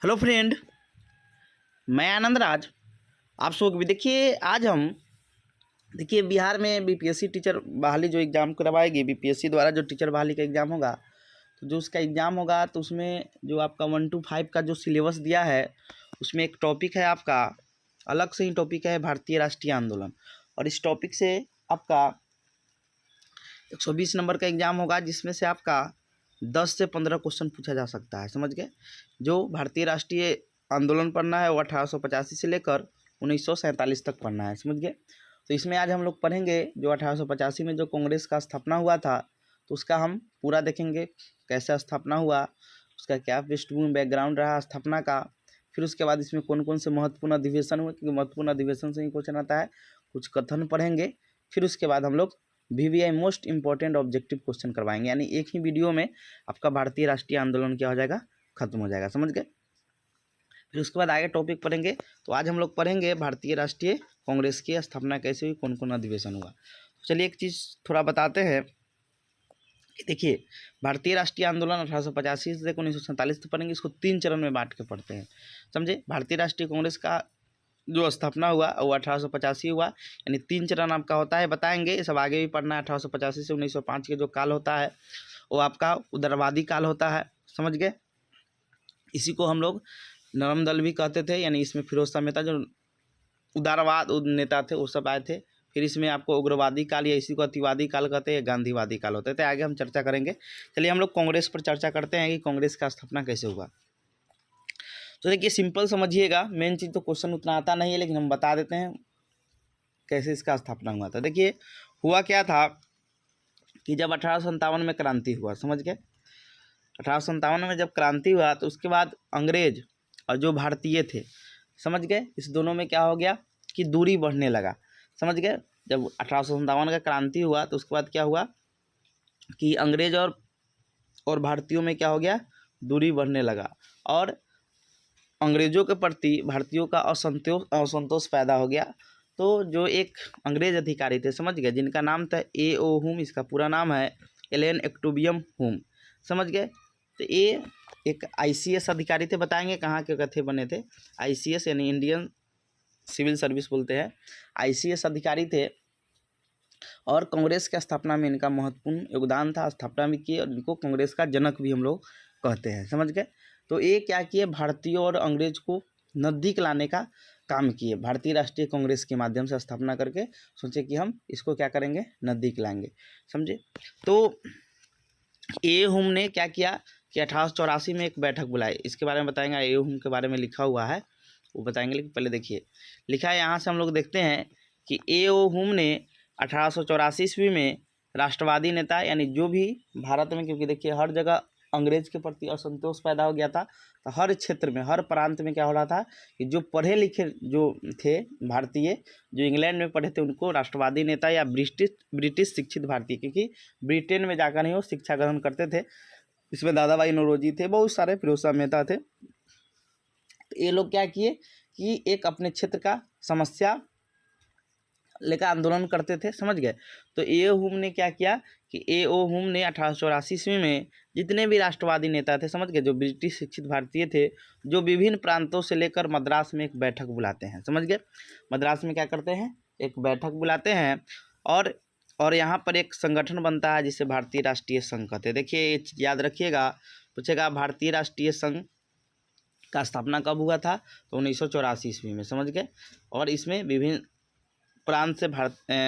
Hello friend, मैं आनंद राज। आप सबको भी देखिए, आज हम बिहार में बीपीएससी टीचर बहाली जो एग्ज़ाम करवाएगी, बीपीएससी द्वारा जो टीचर बहाली का एग्ज़ाम होगा, तो जो उसका एग्ज़ाम होगा तो उसमें जो आपका 1 to 5 का जो सिलेबस दिया है, उसमें एक टॉपिक है आपका, अलग से ही टॉपिक है भारतीय राष्ट्रीय आंदोलन। और इस टॉपिक से आपका 120 नंबर का एग्ज़ाम होगा, जिसमें से आपका 10 से 15 क्वेश्चन पूछा जा सकता है। समझ गए? जो भारतीय राष्ट्रीय आंदोलन पढ़ना है वो 1885 से लेकर 1947 तक पढ़ना है। समझ गए? तो इसमें आज हम लोग पढ़ेंगे जो 1885 में जो कांग्रेस का स्थापना हुआ था, तो उसका हम पूरा देखेंगे, कैसे स्थापना हुआ, उसका क्या पृष्ठभूमि बैकग्राउंड रहा स्थापना का। फिर उसके बाद इसमें कौन कौन से महत्वपूर्ण अधिवेशन हुए, क्योंकि महत्वपूर्ण अधिवेशन से ही क्वेश्चन आता है। कुछ कथन पढ़ेंगे, फिर उसके बाद हम लोग VVI most important objective question करवाएंगे, यानी एक ही वीडियो में आपका भारतीय राष्ट्रीय आंदोलन क्या हो जाएगा, खत्म हो जाएगा। समझ गए? फिर उसके बाद आगे टॉपिक पढ़ेंगे। तो आज हम लोग पढ़ेंगे भारतीय राष्ट्रीय कांग्रेस की स्थापना कैसे हुई, कौन कौन अधिवेशन हुआ। तो चलिए एक चीज़ थोड़ा बताते हैं कि देखिए, भारतीय राष्ट्रीय आंदोलन 1885 से 1947 तक पढ़ेंगे। इसको 3 चरण में बांट के पढ़ते हैं। समझे? भारतीय राष्ट्रीय कांग्रेस का जो स्थापना हुआ वो 1885 हुआ, यानी 3 चरण आपका होता है, बताएंगे। ये सब आगे भी पढ़ना है। 1885 से 1905 के जो काल होता है वो आपका उदारवादी काल होता है। समझ गए? इसी को हम लोग नरम दल भी कहते थे, यानी इसमें फिरोज शाह मेहता जो उदारवाद नेता थे वो सब आए थे। फिर इसमें आपको उग्रवादी काल या इसी को अतिवादी काल कहते हैं, गांधीवादी काल होते थे। आगे हम चर्चा करेंगे। चलिए हम लोग कांग्रेस पर चर्चा करते हैं कि कांग्रेस का स्थापना कैसे हुआ। तो देखिए, सिंपल समझिएगा, मेन चीज़ तो क्वेश्चन उतना आता नहीं है, लेकिन हम बता देते हैं कैसे इसका स्थापना हुआ था। देखिए, हुआ क्या था कि जब 1857 में क्रांति हुआ, समझ गए? 1857 में जब क्रांति हुआ तो उसके बाद अंग्रेज और जो भारतीय थे, समझ गए, इस दोनों में क्या हो गया कि दूरी बढ़ने लगा। समझ गए? जब 1857 का क्रांति हुआ तो उसके बाद क्या हुआ कि अंग्रेज और भारतीयों में क्या हो गया, दूरी बढ़ने लगा, और अंग्रेज़ों के प्रति भारतीयों का असंतोष पैदा हो गया। तो जो एक अंग्रेज अधिकारी थे, समझ गए, जिनका नाम था A.O. हुम, इसका पूरा नाम है एलन एक्टोबियम हुम। समझ गए? तो ये एक ICS अधिकारी थे। बताएंगे कहाँ के थे बने थे। ICS यानी इंडियन सिविल सर्विस बोलते हैं। ICS अधिकारी थे, और कांग्रेस की स्थापना में इनका महत्वपूर्ण योगदान था। स्थापना भी की, और इनको कांग्रेस का जनक भी हम लोग कहते हैं। समझ गए? तो ये क्या किए, भारतीयों और अंग्रेज को नज़दीक लाने का काम किए। भारतीय राष्ट्रीय कांग्रेस के माध्यम से स्थापना करके सोचे कि हम इसको क्या करेंगे, नज़दीक लाएंगे। समझे? तो ए हुम ने क्या किया कि 1884 में एक बैठक बुलाई। इसके बारे में बताएंगे, ए हुम के बारे में लिखा हुआ है वो बताएंगे, लेकिन पहले देखिए लिखा है यहाँ से हम लोग देखते हैं कि A.O. हुम ने 1884 ईस्वी में राष्ट्रवादी नेता, यानी जो भी भारत में, क्योंकि देखिए हर जगह अंग्रेज के प्रति असंतोष पैदा हो गया था, तो हर क्षेत्र में, हर प्रांत में क्या हो रहा था कि जो पढ़े लिखे जो थे भारतीय, जो इंग्लैंड में पढ़े थे, उनको राष्ट्रवादी नेता या ब्रिटिश शिक्षित भारतीय, क्योंकि ब्रिटेन में जाकर ही वो शिक्षा ग्रहण करते थे। इसमें दादा भाई नौरोजी थे, बहुत सारे फिरोज शाह मेहता थे। तो ये लोग क्या किए कि एक अपने क्षेत्र का समस्या लेकर आंदोलन करते थे। समझ गए? तो A.O. हुम ने क्या किया कि A.O. हुम ने 1884 ईस्वी में जितने भी राष्ट्रवादी नेता थे, समझ गए, जो ब्रिटिश शिक्षित भारतीय थे, जो विभिन्न प्रांतों से लेकर मद्रास में एक बैठक बुलाते हैं। समझ गए? मद्रास में क्या करते हैं, एक बैठक बुलाते हैं, और यहाँ पर एक संगठन बनता है जिसे भारतीय राष्ट्रीय संघ कहते हैं। देखिए ये याद रखिएगा, पूछेगा भारतीय राष्ट्रीय संघ का स्थापना कब हुआ था, तो 1984 ईस्वी में। समझ गए? और इसमें विभिन्न प्रांत से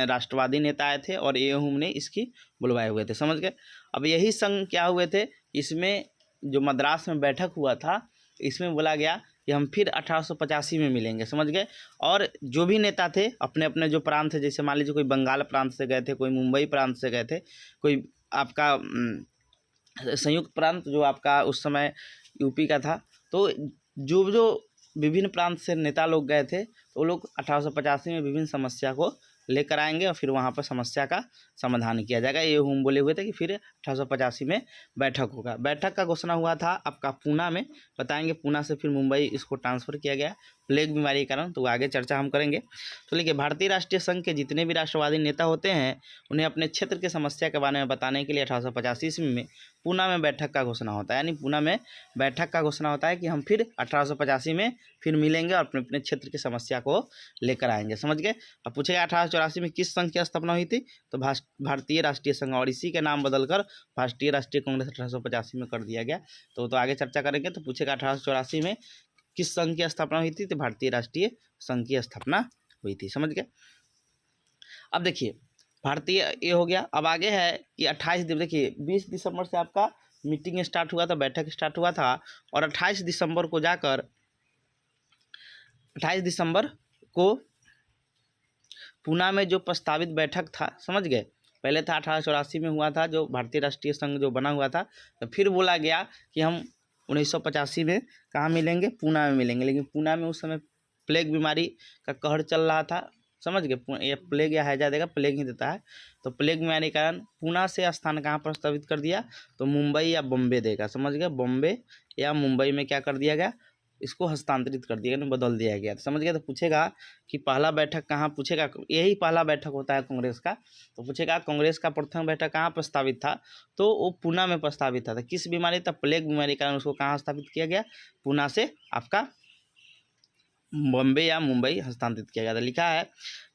राष्ट्रवादी नेता आए थे, और A.O. हुम ने इसकी बुलवाए हुए थे। समझ गए? अब यही संघ क्या हुए थे, इसमें जो मद्रास में बैठक हुआ था, इसमें बोला गया कि हम फिर 1885 में मिलेंगे। समझ गए? और जो भी नेता थे अपने अपने जो प्रांत थे, जैसे मान लीजिए कोई बंगाल प्रांत से गए थे, कोई मुंबई प्रांत से गए थे, कोई आपका संयुक्त प्रांत जो आपका उस समय यूपी का था, तो जो विभिन्न प्रांत से नेता लोग गए थे, तो वो लोग 1885 में विभिन्न समस्या को लेकर आएंगे और फिर वहाँ पर समस्या का समाधान किया जाएगा। ये हम बोले हुए थे कि फिर 1885 में बैठक होगा। बैठक का घोषणा हुआ था आपका पूना में, बताएंगे पूना से फिर मुंबई इसको ट्रांसफ़र किया गया प्लेग बीमारी के कारण, तो आगे चर्चा हम करेंगे। तो देखिए भारतीय राष्ट्रीय संघ के जितने भी राष्ट्रवादी नेता होते हैं उन्हें अपने क्षेत्र के समस्या के बारे में बताने के लिए 1885 ईस्वी में पूना में बैठक का घोषणा होता है। यानी पूना में बैठक का घोषणा होता है कि हम फिर 1885 में फिर मिलेंगे और अपने अपने क्षेत्र की समस्या को लेकर आएंगे। समझ गए। अब पूछेगा 1884 में किस संघ की स्थापना हुई थी, तो भारतीय राष्ट्रीय संघ, और इसी के नाम बदलकर भारतीय राष्ट्रीय कांग्रेस 1885 में कर दिया गया। तो आगे चर्चा करेंगे। तो पूछेगा 1884 में किस संघ की स्थापना हुई थी, तो भारतीय राष्ट्रीय संघ की स्थापना हुई थी। समझ गए। अब देखिए भारतीय ये हो गया। अब आगे है कि 28 देखिए 20 दिसंबर से आपका मीटिंग स्टार्ट हुआ था, बैठक स्टार्ट हुआ था, और 28 दिसंबर को जाकर 28 दिसंबर को पूना में जो प्रस्तावित बैठक था, समझ गए, पहले था 1884 में हुआ था जो भारतीय राष्ट्रीय संघ जो बना हुआ था, तो फिर बोला गया कि हम 1985 में कहाँ मिलेंगे, पूना में मिलेंगे। लेकिन पूना में उस समय प्लेग बीमारी का कहर चल रहा था, समझ गए। ये प्लेग या हैजा देगा, प्लेग ही देता है, तो प्लेग बीमारी के कारण पूना से स्थान कहाँ प्रस्तावित कर दिया, तो मुंबई या बॉम्बे देगा। समझ गए, बॉम्बे या मुंबई में क्या कर दिया गया, इसको हस्तांतरित कर दिया गया, बदल दिया गया। तो समझ गया। तो पूछेगा कि पहला बैठक कहाँ, पूछेगा यही पहला बैठक होता है कांग्रेस का, तो पूछेगा कांग्रेस का प्रथम बैठक कहाँ प्रस्तावित था, तो वो पूना में प्रस्तावित था। किस बीमारी था, प्लेग बीमारी के कारण उसको कहाँ स्थापित किया गया, पूना से आपका बॉम्बे या मुंबई हस्तांतरित किया गया था। लिखा है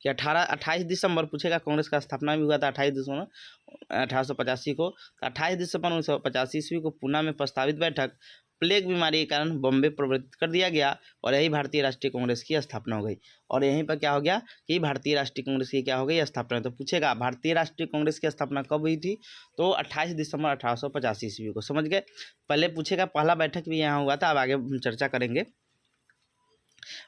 कि 28 दिसंबर, पूछेगा कांग्रेस का स्थापना भी हुआ था 28 दिसंबर 1885 को, तो 28 दिसंबर 1985 ईस्वी को पूना में प्रस्तावित बैठक प्लेग बीमारी के कारण बॉम्बे परिवर्तित कर दिया गया और यही भारतीय राष्ट्रीय कांग्रेस की स्थापना हो गई। और यहीं पर क्या हो गया कि भारतीय राष्ट्रीय कांग्रेस की क्या हो गई, स्थापना। तो पूछेगा भारतीय राष्ट्रीय कांग्रेस की स्थापना कब हुई थी, तो 28 दिसंबर 1885 ईस्वी को। समझ गए। पहले पूछेगा पहला बैठक भी यहाँ हुआ था, अब आगे हम चर्चा करेंगे।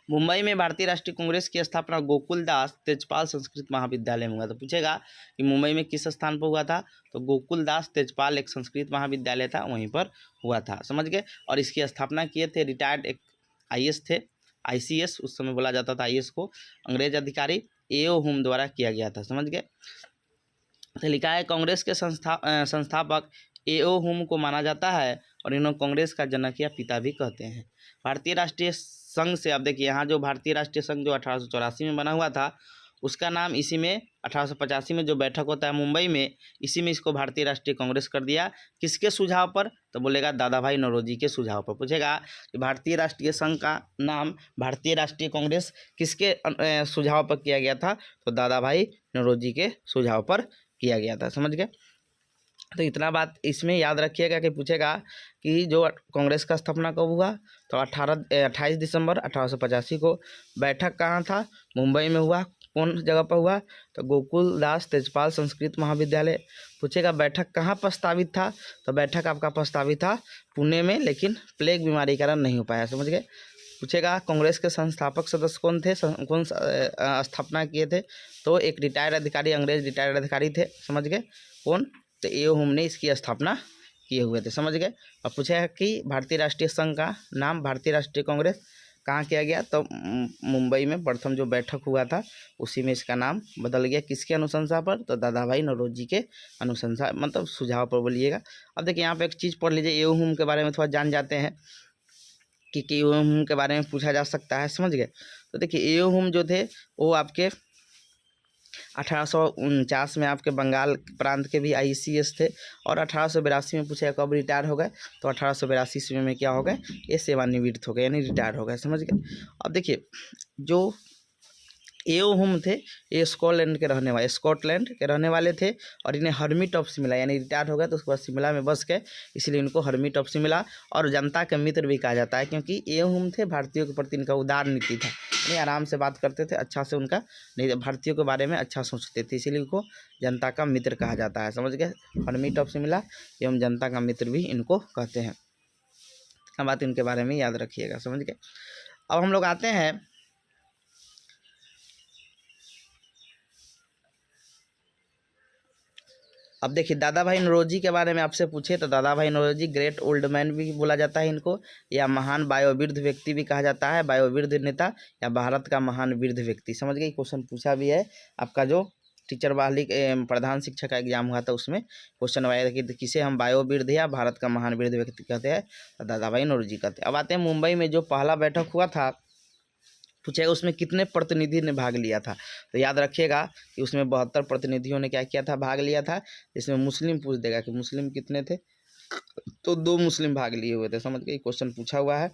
मुंबई में भारतीय राष्ट्रीय कांग्रेस की स्थापना गोकुलदास तेजपाल संस्कृत महाविद्यालय में हुआ। तो पूछेगा कि मुंबई में किस स्थान पर हुआ था, तो गोकुलदास तेजपाल एक संस्कृत महाविद्यालय था, वहीं पर हुआ था। समझ गए। और इसकी स्थापना किए थे रिटायर्ड एक आईएएस थे, आईसीएस उस समय बोला जाता था आईएएस को, अंग्रेज अधिकारी एओ हुम द्वारा किया गया था। समझ गए। तो लिखा है कांग्रेस के संस्थापक एओ हुम को माना जाता है और इन्हों कांग्रेस का जनक या पिता भी कहते हैं। भारतीय राष्ट्रीय संघ से, अब देखिए यहाँ जो भारतीय राष्ट्रीय संघ जो 1884 में बना हुआ था उसका नाम इसी में 1885 में जो बैठक होता है मुंबई में, इसी में इसको भारतीय राष्ट्रीय कांग्रेस कर दिया। किसके सुझाव पर, तो बोलेगा दादा भाई नौरोजी के सुझाव पर। पूछेगा कि भारतीय राष्ट्रीय संघ का नाम भारतीय राष्ट्रीय कांग्रेस किसके सुझाव पर किया गया था, तो दादा भाई नौरोजी के सुझाव पर किया गया था। समझ गए। तो इतना बात इसमें याद रखिएगा कि पूछेगा कि जो कांग्रेस का स्थापना कब हुआ, तो 28 दिसंबर 1885 को। बैठक कहाँ था, मुंबई में हुआ। कौन जगह पर हुआ, तो गोकुलदास तेजपाल संस्कृत महाविद्यालय। पूछेगा बैठक कहाँ प्रस्तावित था, तो बैठक आपका प्रस्तावित था पुणे में, लेकिन प्लेग बीमारी के कारण नहीं हो पाया। समझ गए। पूछेगा कांग्रेस के संस्थापक सदस्य कौन थे, कौन स्थापना किए थे, तो एक रिटायर्ड अधिकारी, अंग्रेज रिटायर्ड अधिकारी थे। समझ गए कौन, तो एओ हुम ने इसकी स्थापना किए हुए थे। समझ गए। अब पूछा है कि भारतीय राष्ट्रीय संघ का नाम भारतीय राष्ट्रीय कांग्रेस कहाँ किया गया, तो मुंबई में प्रथम जो बैठक हुआ था उसी में इसका नाम बदल गया। किसके अनुशंसा पर, तो दादा भाई नौरोजी के अनुशंसा मतलब सुझाव पर बोलिएगा। अब देखिए यहाँ पे एक चीज़ पढ़ लीजिए, एओ हुम के बारे में थोड़ा जान जाते हैं कि एओ हुम के बारे में पूछा जा सकता है। समझ गए। तो देखिए एओ हुम जो थे वो आपके 1849 में आपके बंगाल प्रांत के भी आईसीएस थे और 1882 में पूछा कब रिटायर हो गए, तो 1882 ईस्वी में क्या हो गए, ये सेवानिवृत्त हो गए यानी रिटायर हो गए। समझ गए। अब देखिए जो एओ हुम थे ये स्कॉटलैंड के रहने वाले थे और इन्हें हर्मिट ऑफ शिमला यानी रिटायर हो गए तो उसके बाद शिमला में बस गए, इसलिए इनको हर्मिट ऑफ शिमला और जनता के मित्र भी कहा जाता है, क्योंकि एओ हुम थे भारतीयों के प्रति इनका उदार नीति था, यानी आराम से बात करते थे, अच्छा से उनका नहीं भारतीयों के बारे में अच्छा सोचते थे, इसीलिए इनको जनता का मित्र कहा जाता है। समझ गए। हर्मिट ऑफ शिमला एवं जनता का मित्र भी इनको कहते हैं। बात इनके बारे में याद रखिएगा। समझ गए। अब हम लोग आते हैं अब देखिए दादा भाई नौरोजी के बारे में आपसे पूछे तो दादा भाई नौरोजी ग्रेट ओल्ड मैन भी बोला जाता है इनको, या महान वायोवृद्ध व्यक्ति भी कहा जाता है, वायोवृद्ध नेता या भारत का महान वृद्ध व्यक्ति। समझ गए, क्वेश्चन पूछा भी है आपका जो टीचर वाली प्रधान शिक्षक का एग्जाम हुआ था उसमें क्वेश्चन आया कि किसे हम वायोवृद्ध या भारत का महान वृद्ध व्यक्ति कहते हैं, तो दादा भाई नौरोजी कहते हैं। अब आते हैं मुंबई में जो पहला बैठक हुआ था, पूछेगा उसमें कितने प्रतिनिधि ने भाग लिया था। तो याद रखिएगा कि उसमें 72 प्रतिनिधियों ने क्या किया था, भाग लिया था। इसमें मुस्लिम पूछ देगा कि मुस्लिम कितने थे, तो 2 मुस्लिम भाग लिए हुए थे। समझ गए, क्वेश्चन पूछा हुआ है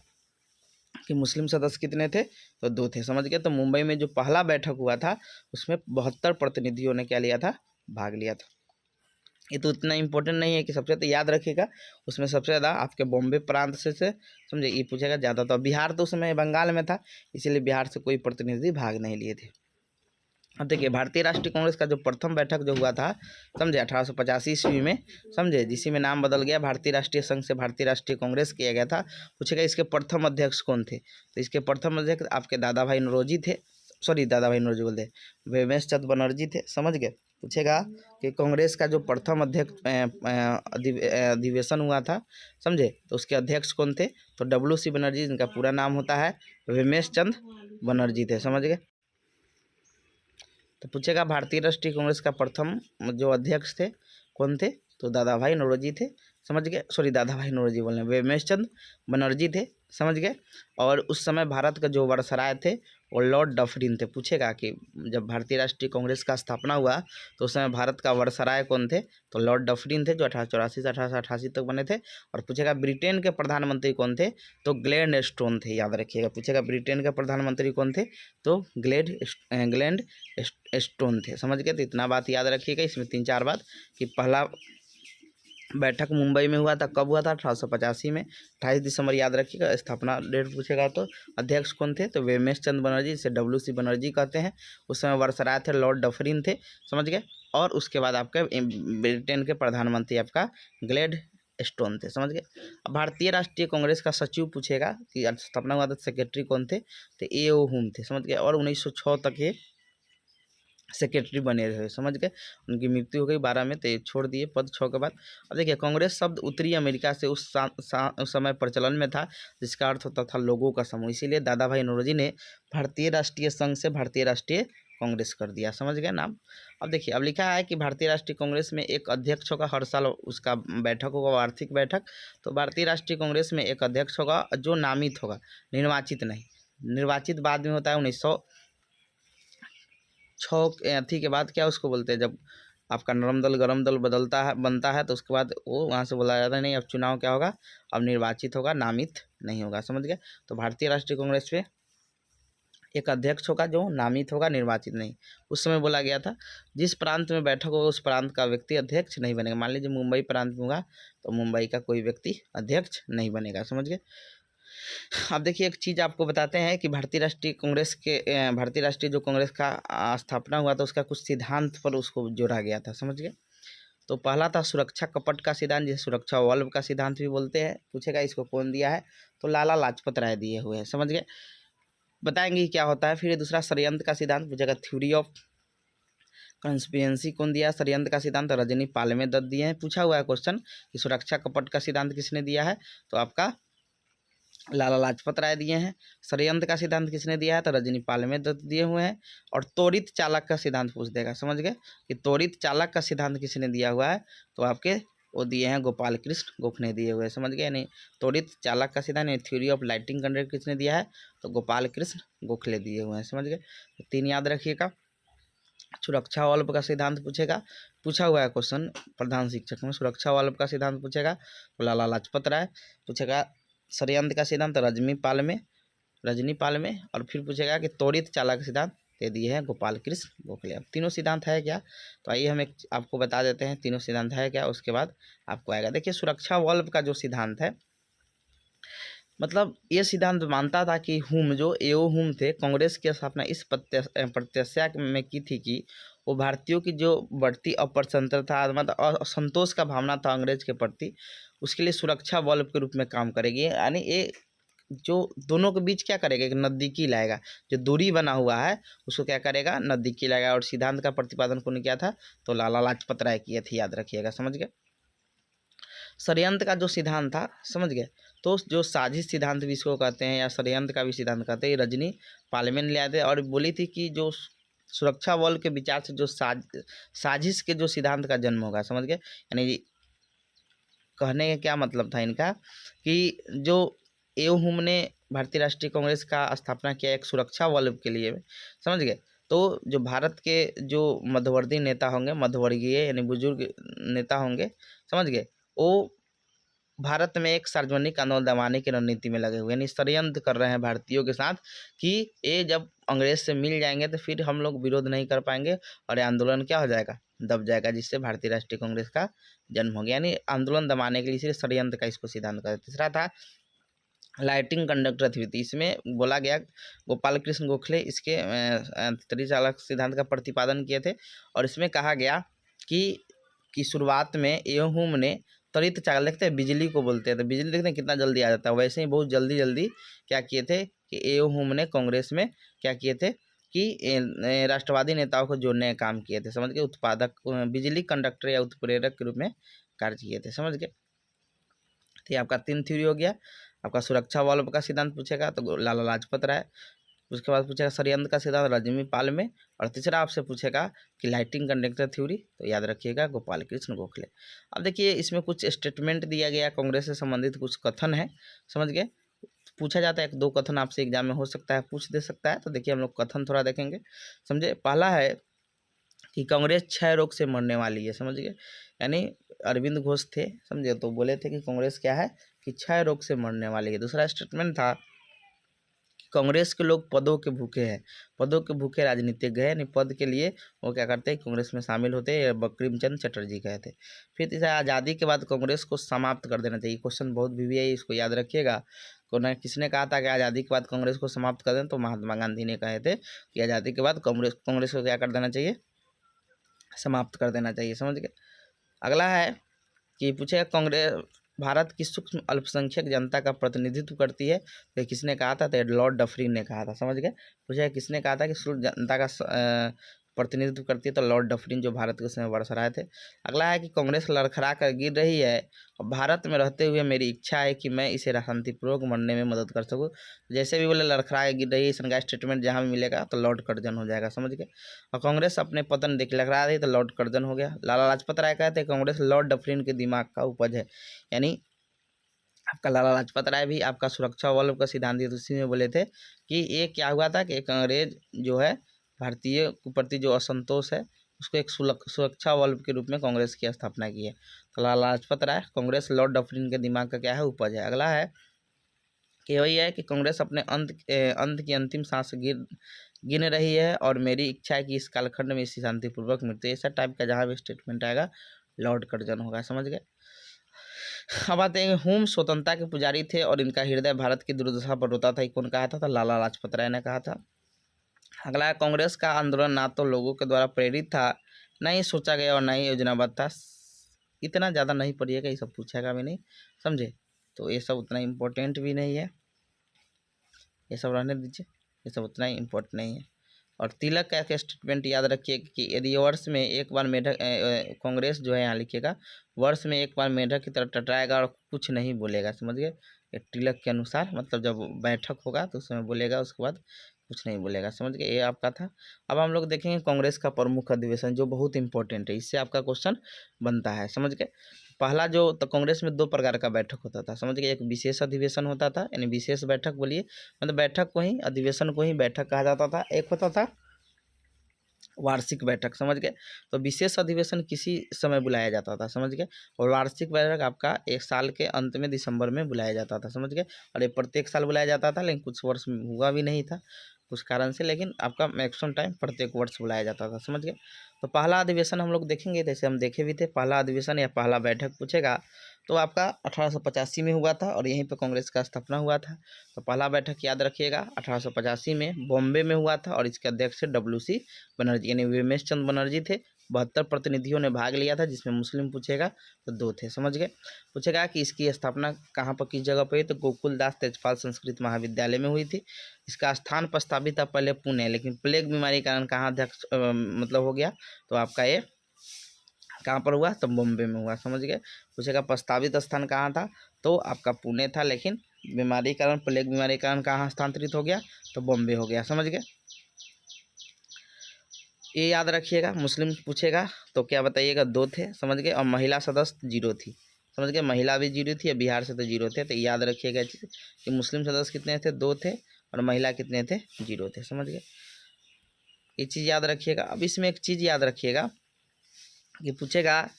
कि मुस्लिम सदस्य कितने थे, तो 2 थे। समझ गए, तो मुंबई में जो पहला बैठक हुआ था उसमें 72 प्रतिनिधियों ने क्या लिया था, भाग लिया था। ये तो इतना इम्पोर्टेंट नहीं है कि सबसे, तो याद रखिएगा उसमें सबसे ज़्यादा आपके बॉम्बे प्रांत से समझे, ये पूछेगा ज़्यादा। तो बिहार तो उस समय बंगाल में था, इसीलिए बिहार से कोई प्रतिनिधि भाग नहीं लिए थे। अब देखिए भारतीय राष्ट्रीय कांग्रेस का जो प्रथम बैठक जो हुआ था, समझे 1885 ईस्वी में, समझे, जिसी में नाम बदल गया भारतीय राष्ट्रीय संघ से भारतीय राष्ट्रीय कांग्रेस किया गया था। पूछेगा इसके प्रथम अध्यक्ष कौन थे, तो इसके प्रथम अध्यक्ष आपके दादा भाई नौरोजी थे, सॉरी दादा भाई नौरोजी बोलते, वेमेश चंद बनर्जी थे। समझ गए, पूछेगा कि कांग्रेस का जो प्रथम अध्यक्ष अधिवेशन हुआ था, समझे, तो उसके अध्यक्ष कौन थे, तो WC बनर्जी, जिनका पूरा नाम होता है वेमेश चंद बनर्जी थे। समझ गए, तो पूछेगा भारतीय राष्ट्रीय कांग्रेस का प्रथम जो अध्यक्ष थे कौन थे, तो दादा भाई नौरोजी थे। समझ गए, सॉरी दादा भाई नौरोजी बोल रहे हैं, वेमेश चंद बनर्जी थे। समझ गए, और उस समय भारत का जो वायसराय थे वो लॉर्ड डफरिन थे। पूछेगा कि जब भारतीय राष्ट्रीय कांग्रेस का स्थापना हुआ तो उस समय भारत का वायसराय कौन थे, तो लॉर्ड डफरिन थे, जो 1884 से 1888 तक बने थे। और पूछेगा ब्रिटेन के प्रधानमंत्री कौन थे, तो ग्लैड स्टोन थे। याद रखिएगा, पूछेगा ब्रिटेन के प्रधानमंत्री कौन थे, तो ग्लैड स्टोन थे। समझ गए, तो इतना बात याद रखिएगा। इसमें 3-4 बात कि पहला बैठक मुंबई में हुआ था, कब हुआ था, 1885 में, 28 दिसंबर। याद रखिएगा, स्थापना डेट पूछेगा तो अध्यक्ष कौन थे, तो वेमेश चंद बनर्जी, जिसे WC बनर्जी कहते हैं। उस समय वायसराय थे लॉर्ड डफरिन थे। समझ गए, और उसके बाद आपके ब्रिटेन के प्रधानमंत्री आपका ग्लैड स्टोन थे। समझ गए। अब भारतीय राष्ट्रीय कांग्रेस का सचिव पूछेगा कि स्थापना हुआ था, सेक्रेटरी कौन थे, तो A.O. हुम थे। समझ गए, और 1906 तक ये सेक्रेटरी बने रहे। समझ गए, उनकी मृत्यु हो गई 12 में, तो ये छोड़ दिए पद 6 के बाद। अब देखिए कांग्रेस शब्द उत्तरी अमेरिका से उस समय प्रचलन में था, जिसका अर्थ होता था लोगों का समूह। इसीलिए दादा भाई नौरोजी ने भारतीय राष्ट्रीय संघ से भारतीय राष्ट्रीय कांग्रेस कर दिया। समझ गए नाम। अब देखिए, अब लिखा है कि भारतीय राष्ट्रीय कांग्रेस में एक अध्यक्ष होगा, हर साल उसका बैठक होगा, वार्षिक बैठक। तो भारतीय राष्ट्रीय कांग्रेस में एक अध्यक्ष होगा जो नामित होगा, निर्वाचित नहीं। निर्वाचित बाद में होता है 1906 अथी के बाद, क्या उसको बोलते हैं, जब आपका नरम दल गरम दल बनता है, तो उसके बाद वो वहाँ से बोला जाता है नहीं अब चुनाव क्या होगा, अब निर्वाचित होगा, नामित नहीं होगा। समझ गए, तो भारतीय राष्ट्रीय कांग्रेस पे एक अध्यक्ष होगा जो नामित होगा, निर्वाचित नहीं। उस समय बोला गया था जिस प्रांत में बैठक होगा उस प्रांत का व्यक्ति अध्यक्ष नहीं बनेगा। मान लीजिए मुंबई प्रांत में होगा तो मुंबई का कोई व्यक्ति अध्यक्ष नहीं बनेगा। समझ गए। अब देखिए एक चीज़ आपको बताते हैं कि भारतीय राष्ट्रीय जो कांग्रेस का स्थापना हुआ था उसका कुछ सिद्धांत पर उसको जोड़ा गया था। समझ गए। तो पहला था सुरक्षा कपट का सिद्धांत, जिसे सुरक्षा वल्लभ का सिद्धांत भी बोलते हैं। पूछेगा इसको कौन दिया है, तो लाला लाजपत राय दिए हुए हैं। समझ गए, बताएंगे क्या होता है। फिर दूसरा षड्यंत्र का सिद्धांत पूछेगा, थ्योरी ऑफ कंस्पिरेंसी कौन दिया है, षड्यंत्र का सिद्धांत रजनी पालमे दत्त दिए हैं। पूछा हुआ है क्वेश्चन कि सुरक्षा कपट का सिद्धांत किसने दिया है, तो आपका लाला लाजपत राय दिए हैं। षड्यंत्र का सिद्धांत किसने दिया है, तो रजनी पालमे दत्त दिए हुए हैं। और त्वरित चालक का सिद्धांत पूछ देगा। समझ गए कि त्वरित चालक का सिद्धांत किसने दिया हुआ है, तो आपके वो दिए हैं गोपाल कृष्ण गोखले दिए हुए हैं। समझ गए, यानी त्वरित चालक का सिद्धांत यानी थ्योरी ऑफ लाइटिंग कंडक्टर किसने दिया है, तो गोपाल कृष्ण गोखले दिए हुए हैं। समझ गए, तो 3 याद रखिएगा। सुरक्षा वल्लभ का सिद्धांत पूछा हुआ है क्वेश्चन प्रधान शिक्षक में, सुरक्षा वल्लभ का सिद्धांत पूछेगा तो लाला लाजपत राय। पूछेगा षड्यंत्र का सिद्धांत रजनी पालमे। और फिर पूछेगा कि त्वरित चालक का सिद्धांत दे दिए हैं गोपाल कृष्ण गोखले। अब तीनों सिद्धांत है क्या, तो आइए हम एक आपको बता देते हैं तीनों सिद्धांत है क्या, उसके बाद आपको आएगा। देखिए सुरक्षा वल्लभ का जो सिद्धांत है, मतलब ये सिद्धांत मानता था कि A.O. हुम थे, कांग्रेस की स्थापना इस प्रत्याशा में की थी कि वो भारतीयों की जो बढ़ती अप्रसन्नता मतलब असंतोष का भावना था अंग्रेज के प्रति, उसके लिए सुरक्षा बल के रूप में काम करेगी। यानी ये जो दोनों के बीच क्या करेगा, एक नज़दीकी लाएगा, जो दूरी बना हुआ है उसको क्या करेगा, नज़दीकी लाएगा। और सिद्धांत का प्रतिपादन कौन किया था, तो लाला लाजपत राय किए थे, याद रखिएगा, समझ गए। षड्यंत्र का जो सिद्धांत था, समझ गए, तो जो साजिश सिद्धांत भी इसको कहते हैं या षड्यंत्र का भी सिद्धांत कहते हैं, रजनी पालमे ने लिया थे और बोली थी कि जो सुरक्षा बल के विचार से जो साजिश के जो सिद्धांत का जन्म होगा, समझ गए। यानी कहने का क्या मतलब था इनका कि जो एओहुम ने भारतीय राष्ट्रीय कांग्रेस का स्थापना किया एक सुरक्षा बल के लिए, समझ गए। तो जो भारत के जो मध्यवर्ती नेता होंगे, मध्यवर्गीय यानी बुजुर्ग नेता होंगे, समझ गए, वो भारत में एक सार्वजनिक आंदोलन दबाने की रणनीति में लगे हुए, यानी षड्यंत्र कर रहे हैं भारतीयों के साथ कि ये जब अंग्रेज से मिल जाएंगे तो फिर हम लोग विरोध नहीं कर पाएंगे और ये आंदोलन क्या हो जाएगा, दब जाएगा, जिससे भारतीय राष्ट्रीय कांग्रेस का जन्म हो गया। यानी आंदोलन दबाने के लिए इसलिए षड्यंत्र का इसको सिद्धांत कहते हैं। तीसरा था लाइटिंग कंडक्टर थ्योरी। इसमें बोला गया गोपाल कृष्ण गोखले इसके त्रिचालक सिद्धांत का प्रतिपादन किए थे और इसमें कहा गया कि शुरुआत में एओहुम ने त्वरित चालक, देखते हैं बिजली को बोलते हैं, तो बिजली देखते हैं कितना जल्दी आ जाता है, वैसे ही बहुत जल्दी जल्दी क्या किए थे कि एओहुम ने कांग्रेस में क्या किए थे कि राष्ट्रवादी नेताओं को जोड़ने का काम किए थे, समझ गए। उत्पादक बिजली कंडक्टर या उत्प्रेरक के रूप में कार्य किए थे, समझ गए। तो ये आपका 3 थ्योरी हो गया। आपका सुरक्षा बल का सिद्धांत पूछेगा तो लाला लाजपत राय, उसके बाद पूछेगा षड्यंत्र का सिद्धांत रजनी पालमे, और तीसरा आपसे पूछेगा कि लाइटिंग कंडक्टर थ्योरी, तो याद रखिएगा गोपाल कृष्ण गोखले। अब देखिए इसमें कुछ स्टेटमेंट दिया गया कांग्रेस से संबंधित कुछ कथन है, समझ गए। पूछा जाता है 1-2 कथन आपसे एग्जाम में हो सकता है, पूछ दे सकता है। तो देखिए हम लोग कथन थोड़ा देखेंगे, समझे। पहला है कि कांग्रेस क्षय रोग से मरने वाली है, समझ गए। यानी अरविंद घोष थे, समझे, तो बोले थे कि कांग्रेस क्या है कि क्षय रोग से मरने वाली है। दूसरा स्टेटमेंट था कि कांग्रेस के लोग पदों के भूखे हैं, पदों के भूखे राजनीतिज्ञ है, यानी पद के लिए वो क्या करते हैं, कांग्रेस में शामिल होते हैं, बंकिम चंद्र चटर्जी कहे थे। फिर तीसरा आज़ादी के बाद कांग्रेस को समाप्त कर देना चाहिए। क्वेश्चन बहुत भी है, इसको याद रखिएगा। किसने कहा था कि आज़ादी के बाद कांग्रेस को समाप्त कर दें, तो महात्मा गांधी ने कहे थे कि आज़ादी के बाद कांग्रेस को क्या कर देना चाहिए, समाप्त कर देना चाहिए, समझ गए। अगला है कि पूछेगा कांग्रेस भारत की सूक्ष्म अल्पसंख्यक जनता का प्रतिनिधित्व करती है, तो किसने कहा था, तो लॉर्ड डफरिन ने कहा था, समझ गए। पूछेगा किसने कहा था कि सूक्ष्म जनता का प्रतिनिधित्व करती है, तो लॉर्ड डफरिन जो भारत के समय बरसराए थे। अगला है कि कांग्रेस लड़खड़ा कर गिर रही है और भारत में रहते हुए मेरी इच्छा है कि मैं इसे शांतिपूर्वक मरने में मदद कर सकूं। जैसे भी बोले लड़खड़ा के गिर रही है, इसका स्टेटमेंट जहाँ भी मिलेगा तो लॉर्ड कर्जन हो जाएगा, समझ गए। और कांग्रेस अपने पतन देख लड़खड़ा रही तो लॉर्ड कर्जन हो गया। लाला लाजपत राय कहते हैं कांग्रेस लॉर्ड डफरिन के दिमाग का उपज है, यानी आपका लाला लाजपत राय भी आपका सुरक्षा बल का सिद्धांत उसी में बोले थे कि ये क्या हुआ था कि एक अंग्रेज जो है भारतीय के प्रति जो असंतोष है उसको एक सुरक्षा बल के रूप में कांग्रेस की स्थापना की है। तो लाला लाजपत राय कांग्रेस लॉर्ड डफरिन के दिमाग का क्या है, उपज है। अगला है कि वही है कि कांग्रेस अपने अंत की अंतिम सांस गिन रही है और मेरी इच्छा है कि इस कालखंड में इसी शांतिपूर्वक मृत्यु, ऐसा टाइप का जहाँ भी स्टेटमेंट आएगा लॉर्ड कर्जन होगा, समझ गए। अब आते हैं हुम स्वतंत्रता के पुजारी थे और इनका हृदय भारत की दुर्दशा पर रोता था, ये कौन कहा था, तो लाला लाजपत राय ने कहा था। अगला है कांग्रेस का आंदोलन ना तो लोगों के द्वारा प्रेरित था, ना ही सोचा गया और ना ही योजनाबद्ध था। इतना ज़्यादा नहीं पढ़िएगा, ये सब पूछेगा भी नहीं, समझे। तो ये सब उतना इम्पोर्टेंट भी नहीं है, ये सब रहने दीजिए, ये सब उतना ही इम्पोर्टेंट नहीं है। और तिलक का एक स्टेटमेंट याद रखिए कि यदि वर्ष में एक बार मेढक कांग्रेस जो है यहाँ लिखिएगा, वर्ष में एक बार मेढक की तरफ टटराएगा और कुछ नहीं बोलेगा, समझ गए। ये तिलक के अनुसार, मतलब जब बैठक होगा तो उसमें बोलेगा, उसके बाद कुछ नहीं बोलेगा, समझ गए। ये आपका था। अब हम लोग देखेंगे कांग्रेस का प्रमुख अधिवेशन जो बहुत इंपॉर्टेंट है, इससे आपका क्वेश्चन बनता है, समझ गए। पहला जो तो कांग्रेस में 2 प्रकार का बैठक होता था, समझ गए। एक विशेष अधिवेशन होता था, यानी विशेष बैठक बोलिए, मतलब बैठक को ही, अधिवेशन को ही बैठक कहा जाता था। एक होता था वार्षिक बैठक, समझ गए। तो विशेष अधिवेशन किसी समय बुलाया जाता था, समझ गए। और वार्षिक बैठक आपका एक साल के अंत में दिसंबर में बुलाया जाता था, समझ गए। और ये प्रत्येक साल बुलाया जाता था, लेकिन कुछ वर्ष में हुआ भी नहीं था कुछ कारण से, लेकिन आपका मैक्सिमम टाइम प्रत्येक वर्ष बुलाया जाता था, समझ गए। तो पहला अधिवेशन हम लोग देखेंगे, जैसे हम देखे भी थे, पहला अधिवेशन या पहला बैठक पूछेगा तो आपका 1885 में हुआ था और यहीं पर कांग्रेस का स्थापना हुआ था। तो पहला बैठक याद रखिएगा 1885 में बॉम्बे में हुआ था और इसके अध्यक्ष थे WC बनर्जी, यानी विमेश चंद्र बनर्जी थे, 72 प्रतिनिधियों ने भाग लिया था, जिसमें मुस्लिम पूछेगा तो 2 थे। समझ गए। पूछेगा कि इसकी स्थापना कहाँ पर, किस जगह पर हुई, तो गोकुलदास तेजपाल संस्कृत महाविद्यालय में हुई थी। इसका स्थान प्रस्तावित था पहले पुणे, लेकिन प्लेग बीमारी के कारण कहाँ अध्यक्ष मतलब हो गया, तो आपका ये कहाँ पर हुआ, तो बॉम्बे में हुआ। समझ गए। पूछेगा प्रस्तावित स्थान कहाँ था, तो आपका पुणे था, लेकिन बीमारी के कारण, प्लेग बीमारी के कारण कहाँ हस्तांतरित हो गया, तो बॉम्बे हो गया। समझ गए। ये याद रखिएगा। मुस्लिम पूछेगा तो क्या बताइएगा, 2 थे। समझ गए। और महिला सदस्य 0 थी। समझ गए। महिला भी 0 थी, बिहार से तो 0 थे। तो याद रखिएगा चीज़ कि मुस्लिम सदस्य कितने थे, 2 थे, और महिला कितने थे, 0 थे। समझ गए। ये चीज़ याद रखिएगा। अब इसमें एक चीज़ याद रखिएगा कि पूछेगा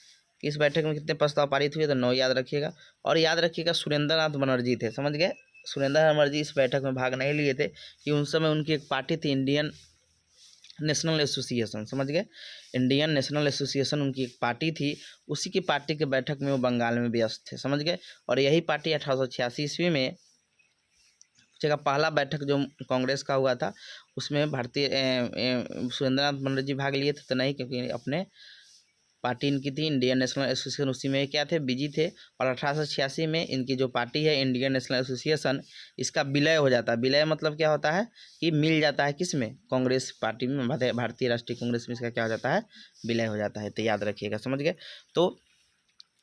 कि इस बैठक में कितने प्रस्ताव पारित हुए, तो 9 याद रखिएगा। और याद रखिएगा सुरेंद्र नाथ बनर्जी थे। समझ गए। सुरेंद्र नाथ बनर्जी इस बैठक में भाग नहीं लिए थे कि उन समय उनकी एक पार्टी थी, इंडियन नेशनल एसोसिएशन। समझ गए। इंडियन नेशनल एसोसिएशन उनकी एक पार्टी थी, उसी की पार्टी के बैठक में वो बंगाल में व्यस्त थे। समझ गए। और यही पार्टी 1886 ईस्वी में पूछेगा पहला बैठक जो कांग्रेस का हुआ था, उसमें भारतीय सुरेंद्र नाथ बनर्जी भाग लिए थे, तो नहीं, क्योंकि अपने पार्टी इनकी थी इंडियन नेशनल एसोसिएशन, उसी में क्या थे, बिजी थे। और 1886 में इनकी जो पार्टी है इंडियन नेशनल एसोसिएशन, इसका विलय हो जाता है। विलय मतलब क्या होता है कि मिल जाता है किस में, कांग्रेस पार्टी में, भारतीय राष्ट्रीय कांग्रेस में इसका क्या हो जाता है, विलय हो जाता है। तो याद रखिएगा। समझ गए। तो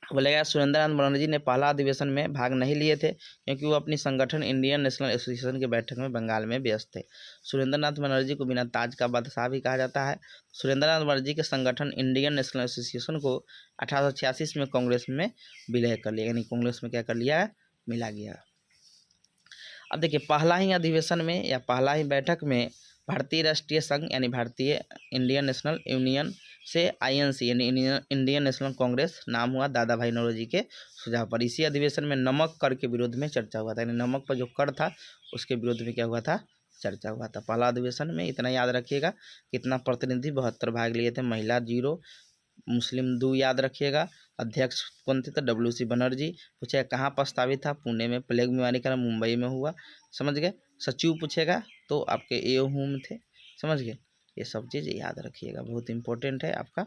बोलेगा सुरेंद्र नाथ बनर्जी ने पहला अधिवेशन में भाग नहीं लिए थे, क्योंकि वो अपनी संगठन इंडियन नेशनल एसोसिएशन के बैठक में बंगाल में व्यस्त थे। सुरेंद्र नाथ बनर्जी को बिना ताज का बादशाह भी कहा जाता है। सुरेंद्र नाथ बनर्जी के संगठन इंडियन नेशनल एसोसिएशन को 1886 में कांग्रेस में विलय कर लिया, यानी कांग्रेस में क्या कर लिया है, मिला गया। अब देखिए, पहला ही अधिवेशन में या पहला ही बैठक में भारतीय राष्ट्रीय संघ यानी भारतीय इंडियन नेशनल यूनियन से INC यानी इंडियन नेशनल कांग्रेस नाम हुआ दादा भाई नौरोजी के सुझाव पर। इसी अधिवेशन में नमक कर के विरोध में चर्चा हुआ था, यानी नमक पर जो कर था उसके विरोध में क्या हुआ था, चर्चा हुआ था। पहला अधिवेशन में इतना याद रखिएगा। कितना प्रतिनिधि, 72 भाग लिए थे, महिला 0, मुस्लिम 2 याद रखिएगा। अध्यक्ष कौन थे, तो WC बनर्जी। पूछेगा कहाँ प्रस्तावित था, पुणे में। प्लेग बीमारी का मुंबई में हुआ। समझ गए। सचिव पूछेगा तो आपके होम थे। समझ गए। ये सब चीज़ याद रखिएगा, बहुत इंपॉर्टेंट है आपका।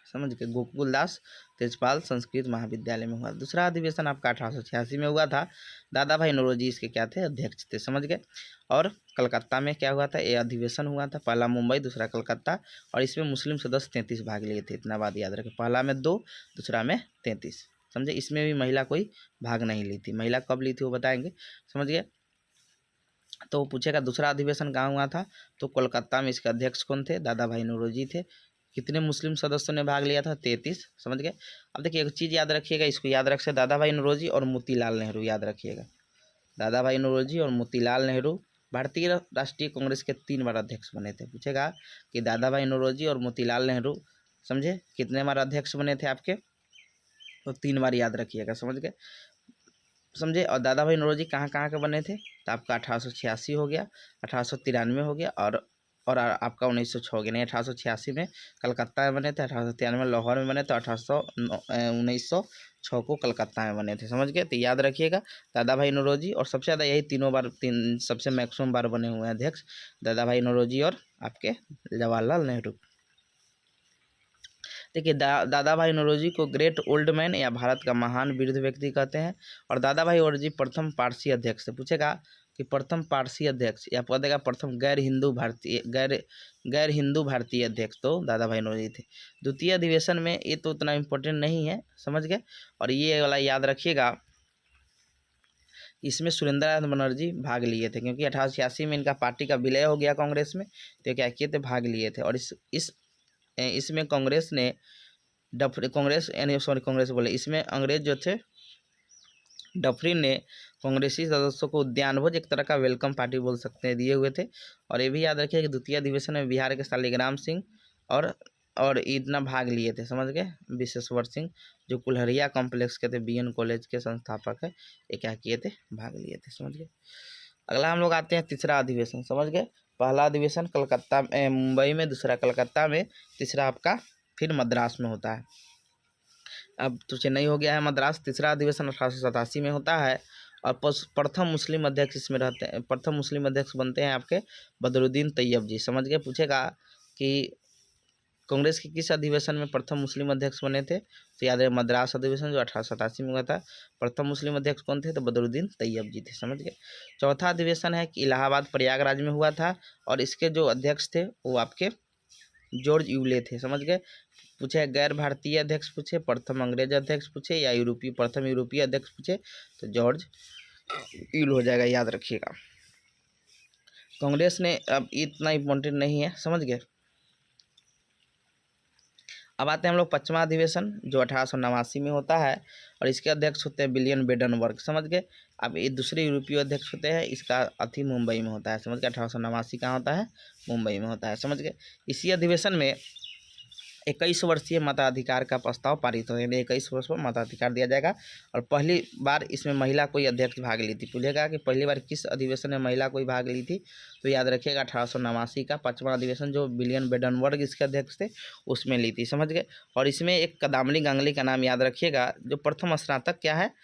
समझ गए। गोकुलदास तेजपाल संस्कृत महाविद्यालय में हुआ। दूसरा अधिवेशन आपका 1886 में हुआ था। दादा भाई नौरोजी इसके क्या थे, अध्यक्ष थे। समझ गए। और कलकत्ता में क्या हुआ था, ये अधिवेशन हुआ था। पहला मुंबई, दूसरा कलकत्ता, और इसमें मुस्लिम सदस्य 33 भाग लिए थे। इतना बात याद रखें। पहला में 2, दूसरा में 33। समझे। इसमें भी महिला कोई भाग नहीं ली थी। महिला कब ली थी वो बताएंगे। समझ गए। तो पूछेगा दूसरा अधिवेशन कहाँ हुआ था, तो कोलकाता में। इसके अध्यक्ष कौन थे, दादा भाई नौरोजी थे। कितने मुस्लिम सदस्यों ने भाग लिया था, 33। समझ गए। अब देखिए एक चीज़ याद रखिएगा, इसको याद रख से दादा भाई नौरोजी और मोतीलाल नेहरू याद रखिएगा। दादा भाई नौरोजी और मोतीलाल नेहरू भारतीय राष्ट्रीय कांग्रेस के 3 बार अध्यक्ष बने थे। पूछेगा कि दादा भाई नौरोजी और मोतीलाल नेहरू, समझे, कितने बार अध्यक्ष बने थे आपके, तो 3 बार याद रखिएगा। समझ गए। समझे। और दादा भाई नौरोजी कहाँ कहाँ के बने थे, तो आपका 1886 हो गया, 1893 हो गया, और आपका 1906 हो गया। नहीं, 1886 में कलकत्ता में बने थे, 1893 में लाहौर में बने, तो 1906 को कलकत्ता में बने थे। समझ गए। तो याद रखिएगा दादा भाई नौरोजी, और सबसे ज़्यादा यही तीनों बार, सबसे मैक्सिमम बार बने हुए हैं अध्यक्ष, दादा भाई नौरोजी और आपके जवाहरलाल नेहरू। देखिए दादा भाई नौरोजी को ग्रेट ओल्ड मैन या भारत का महान वृद्ध व्यक्ति कहते हैं। और दादा भाई नौरोजी प्रथम पारसी अध्यक्ष से। पूछेगा कि प्रथम पारसी अध्यक्ष, या पदेगा प्रथम गैर हिंदू भारतीय अध्यक्ष, तो दादा भाई नौरोजी थे। द्वितीय अधिवेशन में ये तो उतना इम्पोर्टेंट नहीं है। समझ गए। और ये वाला याद रखिएगा, इसमें सुरेंद्र नाथ बनर्जी भाग लिए थे, क्योंकि 1886 में इनका पार्टी का विलय हो गया कांग्रेस में, तो क्या किए थे, भाग लिए थे। और इसमें कांग्रेस ने कांग्रेस बोले, इसमें अंग्रेज जो थे डफरी ने कांग्रेसी सदस्यों को उद्यान भोज, एक तरह का वेलकम पार्टी बोल सकते हैं, दिए हुए थे। और ये भी याद रखिए कि द्वितीय अधिवेशन में बिहार के शालिग्राम सिंह और इतना भाग लिए थे। समझ गए। विश्वेश्वर सिंह जो कुल्हरिया कॉम्प्लेक्स के थे, BN कॉलेज के संस्थापक है, ये क्या किए थे, भाग लिए थे। समझ गए। अगला हम लोग आते हैं तीसरा अधिवेशन। समझ गए। पहला अधिवेशन कलकत्ता में, मुंबई में, दूसरा कलकत्ता में, तीसरा आपका फिर मद्रास में होता है। अब तो चेन्नई हो गया है मद्रास। तीसरा अधिवेशन 1887 में होता है। और प्रथम मुस्लिम अध्यक्ष इसमें रहते हैं, प्रथम मुस्लिम अध्यक्ष बनते हैं आपके बदरुद्दीन तैयब जी। समझ गए। पूछेगा कि कांग्रेस के किस अधिवेशन में प्रथम मुस्लिम अध्यक्ष बने थे? तो याद रहे मद्रास अधिवेशन जो 1887 में हुआ था। प्रथम मुस्लिम अध्यक्ष कौन थे? तो बदरुद्दीन तैयब जी थे। समझ गए। चौथा अधिवेशन है कि इलाहाबाद प्रयागराज में हुआ था और इसके जो अध्यक्ष थे वो आपके जॉर्ज यूले थे। समझ गए। पूछे गैर भारतीय अध्यक्ष पूछे, प्रथम अंग्रेज अध्यक्ष पूछे या यूरोपीय प्रथम यूरोपीय अध्यक्ष पूछे तो जॉर्ज यूल हो जाएगा, याद रखिएगा। कांग्रेस ने अब इतना इम्पोर्टेंट नहीं है। समझ गए। अब आते हैं हम लोग पचवां अधिवेशन जो 1889 में होता है और इसके अध्यक्ष होते हैं विलियम बेडनबर्ग। समझ गए। अब ये दूसरे यूरोपीय अध्यक्ष होते हैं, इसका अति मुंबई में होता है। समझ गए। 1889 कहाँ होता है? मुंबई में होता है। समझ गए। इसी अधिवेशन में 21 वर्षीय मताधिकार का प्रस्ताव पारित हो, यानी 21 वर्ष पर मताधिकार दिया जाएगा और पहली बार इसमें महिला कोई अध्यक्ष भाग ली थी। पूछेगा कि पहली बार किस अधिवेशन में महिला कोई भाग ली थी, तो याद रखिएगा 1889 का पचवां अधिवेशन जो विलियम बेडनबर्ग इसके अध्यक्ष थे उसमें ली थी। समझ गए। और इसमें एक कदामनी गांगुली का नाम याद रखिएगा जो प्रथम स्नातक क्या है,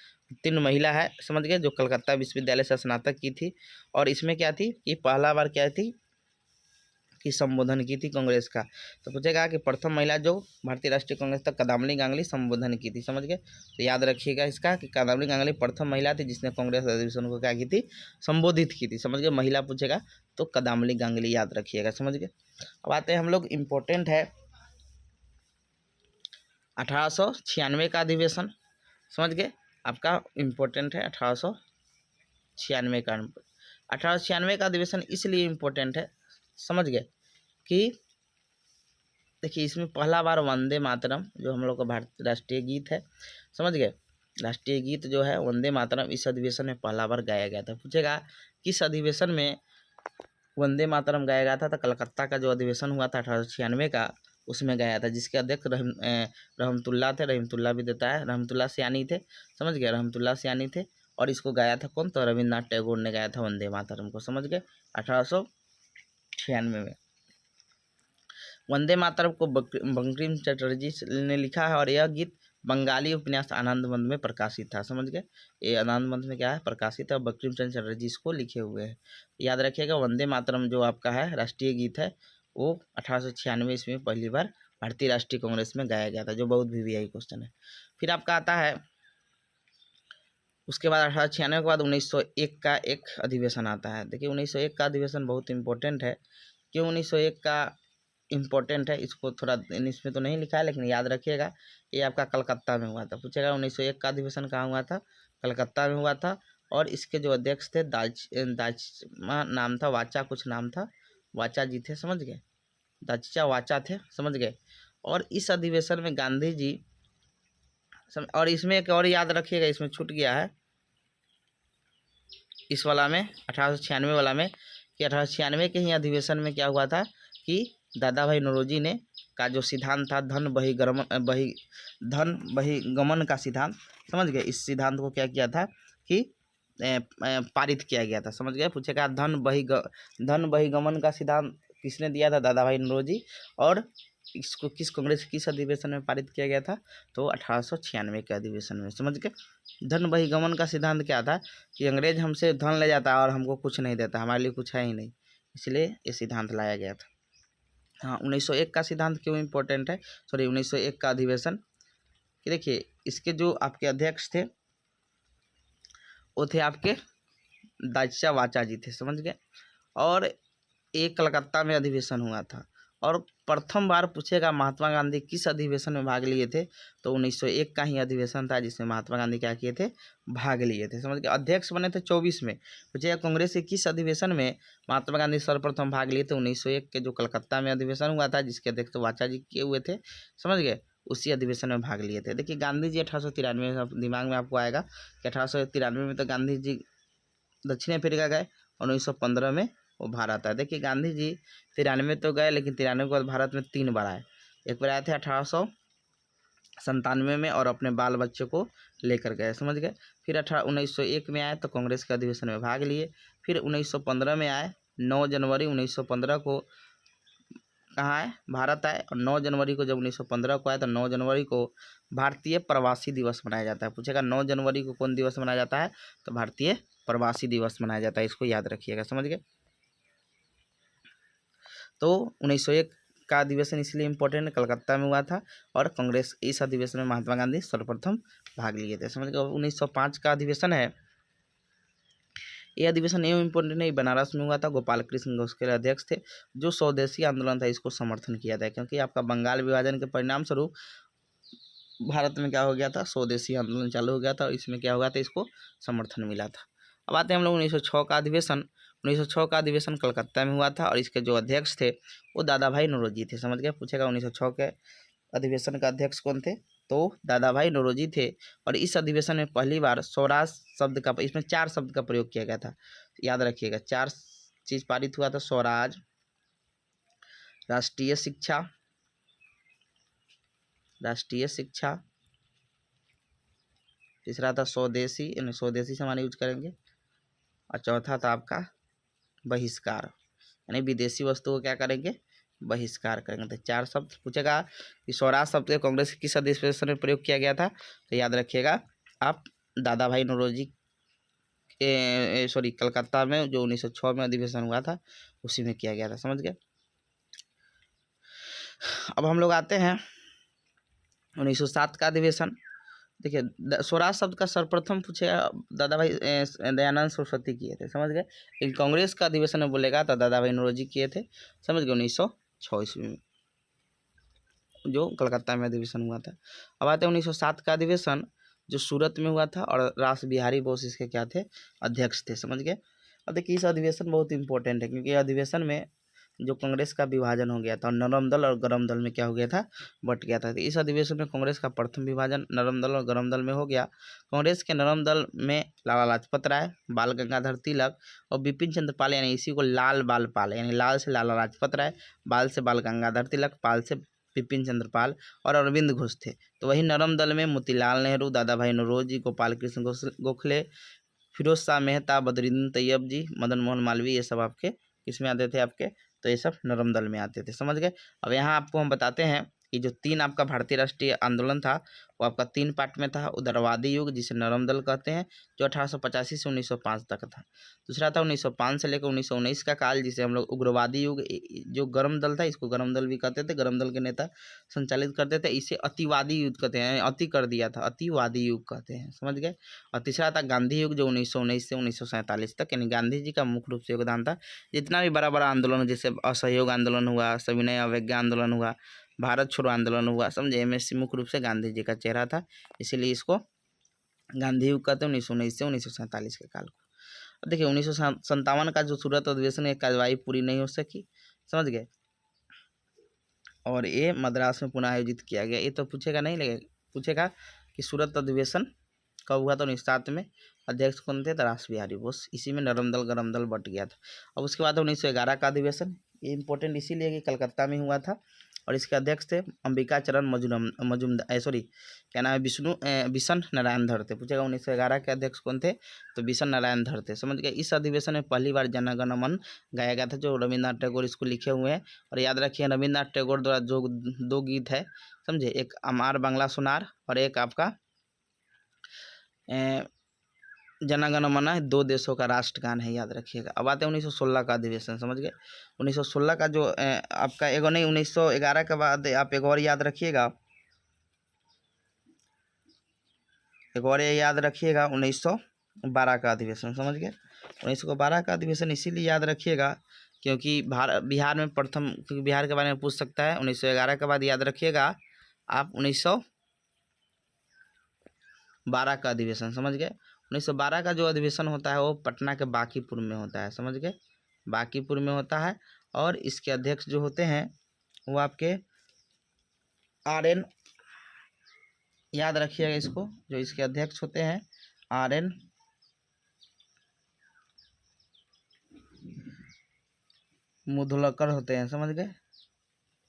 3 महिला है। समझ गए। जो कलकत्ता विश्वविद्यालय से स्नातक की थी और इसमें क्या थी कि पहला बार क्या थी की संबोधन की थी कांग्रेस का। तो पूछेगा कि प्रथम महिला जो भारतीय राष्ट्रीय कांग्रेस तक कदामनी गांगुली संबोधन की थी। समझ गए। तो याद रखिएगा इसका कि कदामनी गांगुली प्रथम महिला थी जिसने कांग्रेस अधिवेशन को क्या की थी? संबोधित की थी। समझ गए। महिला पूछेगा तो कदामनी गांगुली याद रखिएगा। समझ गए। अब आते हैं हम लोग, इम्पोर्टेंट है 1896 का अधिवेशन। समझ गए। आपका इम्पोर्टेंट है 1896 का। 1896 का अधिवेशन इसलिए इम्पोर्टेंट है, समझ गए, कि देखिए इसमें पहला बार वंदे मातरम जो हम लोग का भारतीय राष्ट्रीय गीत है, समझ गए, राष्ट्रीय गीत जो है वंदे मातरम इस अधिवेशन में पहला बार गाया गया था। पूछेगा किस अधिवेशन में वंदे मातरम गाया गया था? तो कलकत्ता का जो अधिवेशन हुआ था 1896 का उसमें गाया था, जिसके अध्यक्ष रहमतुल्ला थे। रहमतुल्ला भी देता है, रहमतुल्ला सियानी थे। समझ गए। रहमतुल्ला सियानी थे और इसको गाया था कौन? तो रविन्द्रनाथ टैगोर ने गाया था वंदे मातरम को। समझ गए। 1896 में वंदे मातरम को बंकिम चटर्जी ने लिखा है और यह गीत बंगाली उपन्यास आनंद बंध में प्रकाशित था। समझ गए। ये आनंद बंध में क्या है? प्रकाशित है। बंकिम चंद्र चटर्जी इसको लिखे हुए हैं। याद रखिएगा वंदे मातरम जो आपका है राष्ट्रीय गीत है वो 1896 ईस्वी में पहली बार भारतीय राष्ट्रीय कांग्रेस में गाया गया था, जो बहुत VVI क्वेश्चन है। फिर आपका आता है उसके बाद 1896 के बाद 1901 का एक अधिवेशन आता है। देखिए 1901 का अधिवेशन बहुत इंपॉर्टेंट है। क्यों 1901 का इम्पोर्टेंट है, इसको थोड़ा इसमें तो नहीं लिखा है लेकिन याद रखिएगा ये आपका कलकत्ता में हुआ था। पूछेगा 1901 का अधिवेशन कहाँ हुआ था? कलकत्ता में हुआ था और इसके जो अध्यक्ष थे दाजमा नाम था, वाचा कुछ नाम था, वाचा जी थे। समझ गए। दाचिचा वाचा थे। समझ गए। और इस अधिवेशन में गांधी जी और इसमें एक और याद रखिएगा, इसमें छूट गया है इस वाला में 1896 वाला में कि 1896 के ही अधिवेशन में क्या हुआ था कि दादा भाई नौरोजी ने का जो सिद्धांत था धन बहिगमन का सिद्धांत, समझ गए, इस सिद्धांत को क्या किया था कि पारित किया गया था। समझ गए। पूछेगा धन बहिगमन का सिद्धांत किसने दिया था? दादा भाई नौरोजी। और इसको किस कांग्रेस किस अधिवेशन में पारित किया गया था? तो 1896 के अधिवेशन में। समझ गए। धन बहिगमन का सिद्धांत क्या था कि अंग्रेज हमसे धन ले जाता है और हमको कुछ नहीं देता, हमारे लिए कुछ है ही नहीं, इसलिए ये सिद्धांत लाया गया था। हाँ 1901 का सिद्धांत क्यों इम्पोर्टेंट है? सॉरी 1901 का अधिवेशन कि देखिए इसके जो आपके अध्यक्ष थे वो थे आपके दाचिचा वाचा जी थे। समझ गए। और एक कलकत्ता में अधिवेशन हुआ था और प्रथम बार पूछेगा महात्मा गांधी किस अधिवेशन में भाग लिए थे? तो 1901 का ही अधिवेशन था जिसमें महात्मा गांधी क्या किए थे? भाग लिए थे। समझ गए। अध्यक्ष बने थे 24 में। पूछेगा कांग्रेस के किस अधिवेशन में महात्मा गांधी सर्वप्रथम भाग लिए थे? 1901 के जो कलकत्ता में अधिवेशन हुआ था जिसके अध्यक्ष तो वाचा जी किए हुए थे। समझ गए। उसी अधिवेशन में भाग लिए थे। देखिए गांधी जी 1893 में दिमाग में आपको आएगा कि 1893 में तो गांधी जी दक्षिण अफ्रीका गए और 1915 में वो भारत आए। देखिए गांधी जी 93 तो गए लेकिन 93 के बाद भारत में 3 बार आए। एक बार आए थे 1897 में और अपने बाल बच्चे को लेकर गए। समझ गए। फिर 1901 में आए तो कांग्रेस के अधिवेशन में भाग लिए। फिर 1915 में आए, 9 जनवरी 1915 को कहाँ आए? भारत आए। और 9 जनवरी को जब 1915 को आए तो 9 जनवरी को भारतीय प्रवासी दिवस मनाया जाता है। पूछेगा 9 जनवरी को कौन दिवस मनाया जाता है? तो भारतीय प्रवासी दिवस मनाया जाता है। इसको याद रखिएगा। समझ गए। तो 1901 का अधिवेशन इसलिए इम्पोर्टेंट, कलकत्ता में हुआ था और कांग्रेस इस अधिवेशन में महात्मा गांधी सर्वप्रथम भाग लिए थे। समझ गए। 1905 का अधिवेशन है, ये अधिवेशन एवं इम्पोर्टेंट नहीं, बनारस में हुआ था। गोपाल कृष्ण गोखले अध्यक्ष थे। जो स्वदेशी आंदोलन था इसको समर्थन किया था, क्योंकि आपका बंगाल विभाजन के परिणाम स्वरूप भारत में क्या हो गया था, स्वदेशी आंदोलन चालू हो गया था और इसमें क्या हुआ था, इसको समर्थन मिला था। अब आते हैं हम लोग 1906 का अधिवेशन। 1906 का अधिवेशन कलकत्ता में हुआ था और इसके जो अध्यक्ष थे वो दादा भाई नौरोजी थे। समझ गए। पूछेगा 1906 के अधिवेशन का अध्यक्ष कौन थे, तो दादा भाई नौरोजी थे। और इस अधिवेशन में पहली बार स्वराज शब्द का, इसमें 4 शब्द का प्रयोग किया गया था, याद रखिएगा। 4 चीज पारित हुआ था, स्वराज, राष्ट्रीय शिक्षा, तीसरा था स्वदेशी, यानी स्वदेशी सामान यूज करेंगे, और चौथा था आपका बहिष्कार, यानी विदेशी वस्तु को क्या करेंगे, बहिष्कार करेंगे। तो 4 शब्द पूछेगा कि स्वराज शब्द के कांग्रेस के किस अधिवेशन में प्रयोग किया गया था, तो याद रखिएगा आप दादा भाई नौरोजी कलकत्ता में जो 1906 में अधिवेशन हुआ था उसी में किया गया था। समझ गए। अब हम लोग आते हैं 1907 का अधिवेशन। देखिए, स्वराज शब्द का सर्वप्रथम पूछेगा दादा भाई दयानंद सरस्वती किए थे। समझ गए। लेकिन कांग्रेस का अधिवेशन में बोलेगा तो दादा भाई नौरोजी किए थे। समझ गए। 1906 ईस्वी में जो कलकत्ता में अधिवेशन हुआ था। अब आते हैं 1907 का अधिवेशन जो सूरत में हुआ था और रास बिहारी बोस इसके क्या थे, अध्यक्ष थे। समझ गए। अब देखिए, इस अधिवेशन बहुत इंपॉर्टेंट है, क्योंकि अधिवेशन में जो कांग्रेस का विभाजन हो गया था और नरम दल और गरम दल में क्या हो गया था, बट गया था। तो इस अधिवेशन में कांग्रेस का प्रथम विभाजन नरम दल और गरम दल में हो गया। कांग्रेस के नरम दल में लाला लाजपत राय, बाल गंगाधर तिलक और बिपिन चंद्र पाल, यानी इसी को लाल बाल पाल, यानी लाल से लाला लाजपत राय, बाल से बाल गंगाधर तिलक, पाल से बिपिन चंद्र पाल और अरविंद घोष थे। तो वही नरम दल में मोतीलाल नेहरू, दादा भाई नौरोजी, गोपाल कृष्ण गोखले, फिरोज शाह मेहता, बदरुद्दीन तैयब जी, मदन मोहन मालवीय, ये सब आपके किसमें आते थे आपके, तो ये सब नरम दल में आते थे। समझ गए। अब यहाँ आपको हम बताते हैं कि जो 3 आपका भारतीय राष्ट्रीय आंदोलन था वो आपका 3 पार्ट में था। उदारवादी युग जिसे नरम दल कहते हैं, जो 1885 से 1905 तक था। दूसरा था 1905 से लेकर 1919 का काल, जिसे हम लोग उग्रवादी युग, जो गरम दल था इसको गरम दल भी कहते थे, गरम दल के नेता संचालित करते थे। इसे अतिवादी युग कहते हैं, अति कर दिया था, अतिवादी युग कहते हैं। समझ गए। और तीसरा था गांधी युग, जो 1919 से 1947 तक, यानी गांधी जी का मुख्य रूप से योगदान था। जितना भी बड़ा बड़ा आंदोलन, जैसे असहयोग आंदोलन हुआ, सविनय अवज्ञा आंदोलन हुआ, भारत छोड़ो आंदोलन हुआ, समझे, एमएससी मुख्य रूप से गांधी जी का चेहरा था, इसीलिए इसको गांधी युग कहते हैं, 1919 से 1947 के काल को। देखिए 1957 का जो सूरत अधिवेशन की कार्यवाही पूरी नहीं हो सकी। समझ गए। और ये मद्रास में पुनः आयोजित किया गया। ये तो पूछेगा नहीं, लेकिन पूछेगा कि सूरत अधिवेशन कब हुआ था, 1907 में। अध्यक्ष कौन थे, रास बिहारी बोस। इसी में नरम दल गरम दल बट गया था। अब उसके बाद 1911 का अधिवेशन, ये इंपॉर्टेंट इसीलिए कि कलकत्ता में हुआ था और इसके अध्यक्ष थे अंबिका चरण मजुमदार, क्या नाम है, बिशन नारायण धर थे। पूछेगा 1911 के अध्यक्ष कौन थे, तो बिशन नारायण धर थे। समझ गए। इस अधिवेशन में पहली बार जन गण मन गाया गया था, जो रविन्द्रनाथ टैगोर इसको लिखे हुए हैं। और याद रखिए रविन्द्रनाथ टैगोर द्वारा जो 2 गीत है, समझे, एक अमार बांग्ला सुनार और एक आपका जन गण मन, 2 देशों का राष्ट्रगान है, याद रखिएगा। अब आते हैं 1916 का अधिवेशन। समझ गए। 1916 का जो आपका एगो नहीं, 1911 के बाद आप एक और याद रखिएगा, 1912 का अधिवेशन। समझ गए। 1912 का अधिवेशन इसीलिए याद रखिएगा क्योंकि बिहार में प्रथम, क्योंकि बिहार के बारे में पूछ सकता है। 1911 के बाद याद रखिएगा आप 1912 का अधिवेशन। समझ गए। 1912 का जो अधिवेशन होता है वो पटना के बांकीपुर में होता है। समझ गए। बांकीपुर में होता है और इसके अध्यक्ष जो होते हैं वो आपके RN, याद रखिएगा इसको, जो इसके अध्यक्ष होते हैं RN मुधोलकर होते हैं। समझ गए।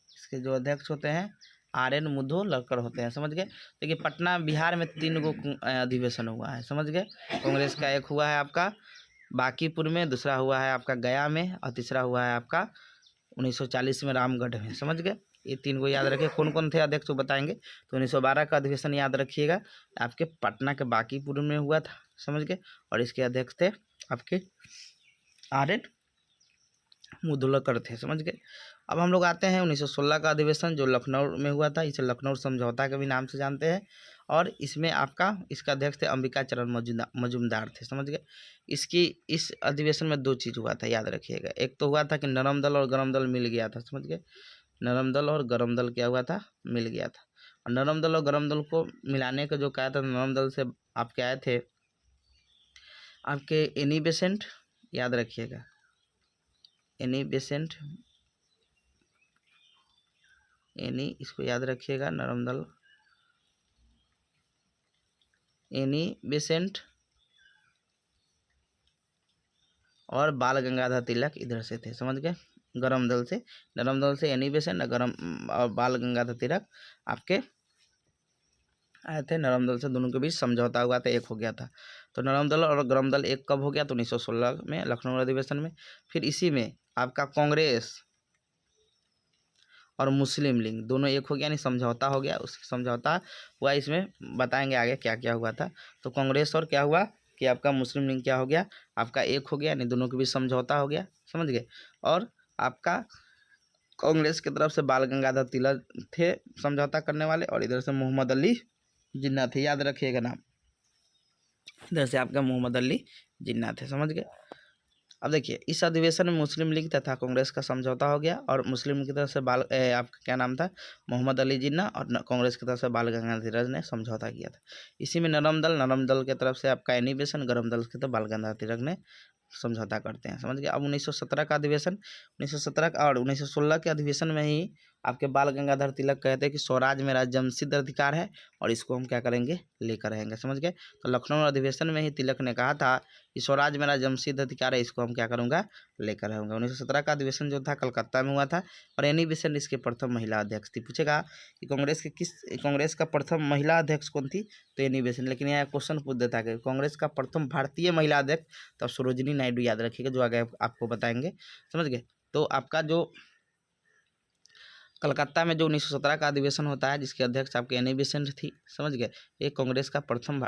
इसके जो अध्यक्ष होते हैं RN मुधोलकर होते हैं। समझ गए। देखिए पटना बिहार में 3 गो अधिवेशन हुआ है। समझ गए। कांग्रेस का एक हुआ है आपका बांकीपुर में, दूसरा हुआ है आपका गया में और तीसरा हुआ है आपका 1940 में रामगढ़ में। समझ गए। ये 3 को याद रखिए। कौन कौन थे अध्यक्ष वो बताएंगे। तो 1912 का अधिवेशन याद रखिएगा आपके पटना के बांकीपुर में हुआ था। समझ गए। और इसके अध्यक्ष थे आपके RN मुधोलकर थे। समझ गए। अब हम लोग आते हैं 1916 का अधिवेशन जो लखनऊ में हुआ था। इसे लखनऊ समझौता के भी नाम से जानते हैं। और इसमें आपका इसका अध्यक्ष थे अंबिका चरण मजूमदार थे, समझ गए। इस अधिवेशन में 2 चीज़ हुआ था, याद रखिएगा। एक तो हुआ था कि नरम दल और गरम दल मिल गया था, समझ गए। नरम दल और गरम दल क्या हुआ था, मिल गया था। और नरम दल और गरम दल को मिलाने का जो कहा था, नरम दल से आपके आए थे आपके एनी बेसेंट, याद रखिएगा, एनी बेसेंट, एनी, इसको याद रखिएगा, नरम दल एनी बेसेंट और बाल गंगाधर तिलक इधर से थे, समझ गए। गरम दल से, नरम दल से एनी बेसेंट और बाल गंगाधर तिलक आपके आए थे। नरम दल से दोनों के बीच समझौता हुआ था, एक हो गया था। तो नरम दल और गरम दल एक कब हो गया, तो 1916 में लखनऊ अधिवेशन में। फिर इसी में आपका कांग्रेस और मुस्लिम लीग दोनों एक हो गया, यानी समझौता हो गया। उसकी समझौता हुआ, इसमें बताएंगे आगे क्या क्या हुआ था। तो कांग्रेस और क्या हुआ कि आपका मुस्लिम लीग क्या हो गया, आपका एक हो गया, यानी दोनों के बीच समझौता हो गया, समझ गए। और आपका कांग्रेस की तरफ से बाल गंगाधर तिलक थे समझौता करने वाले, और इधर से मोहम्मद अली जिन्ना थे, याद रखिएगा नाम। इधर से आपका मोहम्मद अली जिन्ना थे, समझ गए। अब देखिए, इस अधिवेशन में मुस्लिम लीग तथा कांग्रेस का समझौता हो गया, और मुस्लिम लीग की तरफ से आपका क्या नाम था, मोहम्मद अली जिन्ना, और कांग्रेस की तरफ से बाल गंगाधर तिलक ने समझौता किया था। इसी में नरम दल की तरफ से आपका एनी बेसेंट, गरम दल की तरफ बाल गंगाधर तिलक ने समझौता करते हैं, समझ गए। अब 1917 का अधिवेशन, 1917 का और 1916 के अधिवेशन में ही आपके बाल गंगाधर तिलक कहते हैं कि स्वराज मेरा जन्मसिद्ध अधिकार है, और इसको हम क्या करेंगे, लेकर रहेंगे, समझ गए। तो लखनऊ अधिवेशन में ही तिलक ने कहा था कि स्वराज मेरा जन्मसिद्ध अधिकार है, इसको हम क्या करूँगा, लेकर रहूँगा। 1917 का अधिवेशन जो था कलकत्ता में हुआ था, और एनी बेसेंट इसके प्रथम महिला अध्यक्ष थी। पूछेगा कि कांग्रेस का प्रथम महिला अध्यक्ष कौन थी, तो एनी बेसेंट। लेकिन यहाँ क्वेश्चन पूछ देता है कि कांग्रेस का प्रथम भारतीय महिला अध्यक्ष, तो सरोजिनी नायडू याद रखिएगा, जो आगे आपको बताएंगे, समझ गए। तो आपका जो कलकत्ता में जो 1917 का अधिवेशन होता है, जिसके अध्यक्ष आपके एनी बेसेंट थी, समझ गए। ये कांग्रेस का प्रथम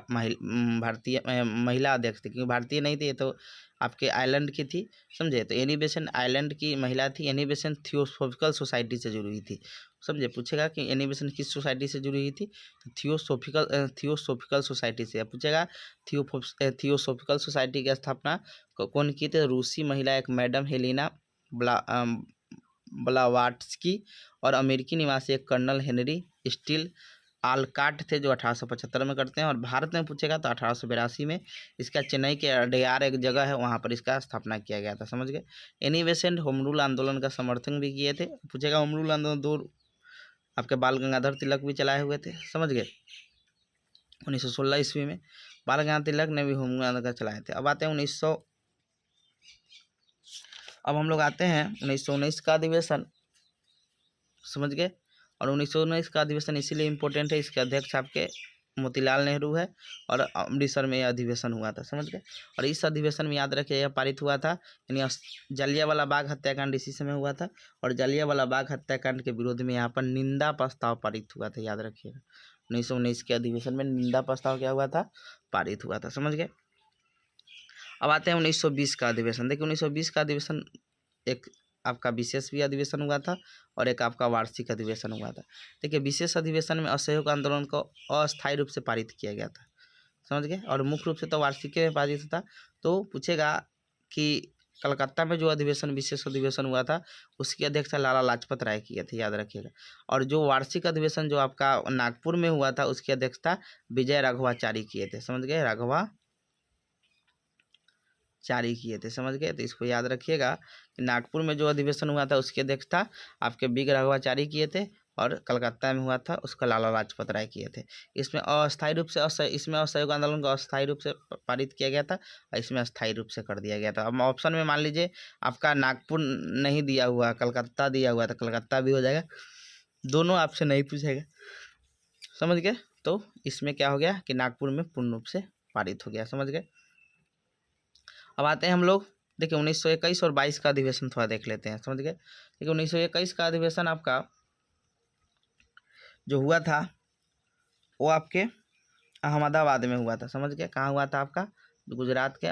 भारतीय महिला अध्यक्ष थी, क्योंकि भारतीय नहीं थी, ये तो आपके आयरलैंड की थी, समझे। तो एनी बेसेंट आयरलैंड की महिला थी। एनी बेसेंट थियोसॉफिकल सोसाइटी से जुड़ी हुई थी, समझे। पूछेगा कि एनी बेसेंट किस सोसाइटी से जुड़ी हुई थी, थियोसॉफिकल सोसाइटी से। पूछेगा थियोसॉफिकल सोसाइटी की स्थापना कौन की थी, रूसी महिला एक मैडम हेलेना ब्लावाट्स्की और अमेरिकी निवासी एक कर्नल हेनरी स्टील आलकाट थे, जो 1875 में करते हैं। और भारत में पूछेगा तो 1882 में इसका चेन्नई के अडयार एक जगह है, वहाँ पर इसका स्थापना किया गया था, समझ गए। एनी बेसेंट होम रूल आंदोलन का समर्थन भी किए थे। पूछेगा होम रूल आंदोलन 2 आपके बाल गंगाधर तिलक भी चलाए हुए थे, समझ गए। 1916 ईस्वी में बाल गंगाधर तिलक ने भी होम रूल आंदोलन चलाए थे। अब आते हैं 1900, अब हम लोग आते हैं 1919 का अधिवेशन, समझ गए। और 1919 का अधिवेशन इसीलिए इम्पोर्टेंट है, इसके अध्यक्ष आपके मोतीलाल नेहरू है, और अमृतसर में यह अधिवेशन हुआ था, समझ गए। और इस अधिवेशन में याद रखिए यह पारित हुआ था, यानी जलियांवाला बाग हत्याकांड इसी समय हुआ था, और जलियांवाला बाग हत्याकांड के विरोध में यहाँ पर निंदा प्रस्ताव पारित हुआ था, याद रखिएगा। 1919 के अधिवेशन में निंदा प्रस्ताव क्या हुआ था, पारित हुआ था, समझ गए। अब आते हैं 1920 का अधिवेशन। देखिए 1920 का अधिवेशन एक आपका विशेष भी अधिवेशन हुआ था, और एक आपका वार्षिक अधिवेशन हुआ था। देखिए विशेष अधिवेशन में असहयोग आंदोलन को अस्थायी रूप से पारित किया गया था, समझ गए। और मुख्य रूप से तो वार्षिक में पारित था। तो पूछेगा कि कलकत्ता में जो अधिवेशन विशेष अधिवेशन हुआ था, उसकी अध्यक्षता लाला लाजपत राय किए थे, याद रखिएगा। और जो वार्षिक अधिवेशन जो आपका नागपुर में हुआ था, उसकी अध्यक्षता विजय राघवाचारी किए थे, समझ गए, जारी किए थे, समझ गए। तो इसको याद रखिएगा कि नागपुर में जो अधिवेशन हुआ था उसकी अध्यक्षता आपके बी राघवाचारी किए थे, और कलकत्ता में हुआ था उसका लाला लाजपत राय किए थे। इसमें अस्थायी रूप से इसमें असहयोग आंदोलन को अस्थायी रूप से पारित किया गया था, और इसमें अस्थायी रूप से कर दिया गया था। अब ऑप्शन में मान लीजिए आपका नागपुर नहीं दिया हुआ, कलकत्ता दिया हुआ, तो कलकत्ता भी हो जाएगा, दोनों आपसे नहीं पूछेगा, समझ गए। तो इसमें क्या हो गया कि नागपुर में पूर्ण रूप से पारित हो गया, समझ गए। अब आते हैं हम लोग, देखिए 1921 और 22 का अधिवेशन थोड़ा देख लेते हैं, समझ गए। देखिए 1921 का अधिवेशन आपका जो हुआ था वो आपके अहमदाबाद में हुआ था, समझ गए। कहाँ हुआ था आपका, गुजरात के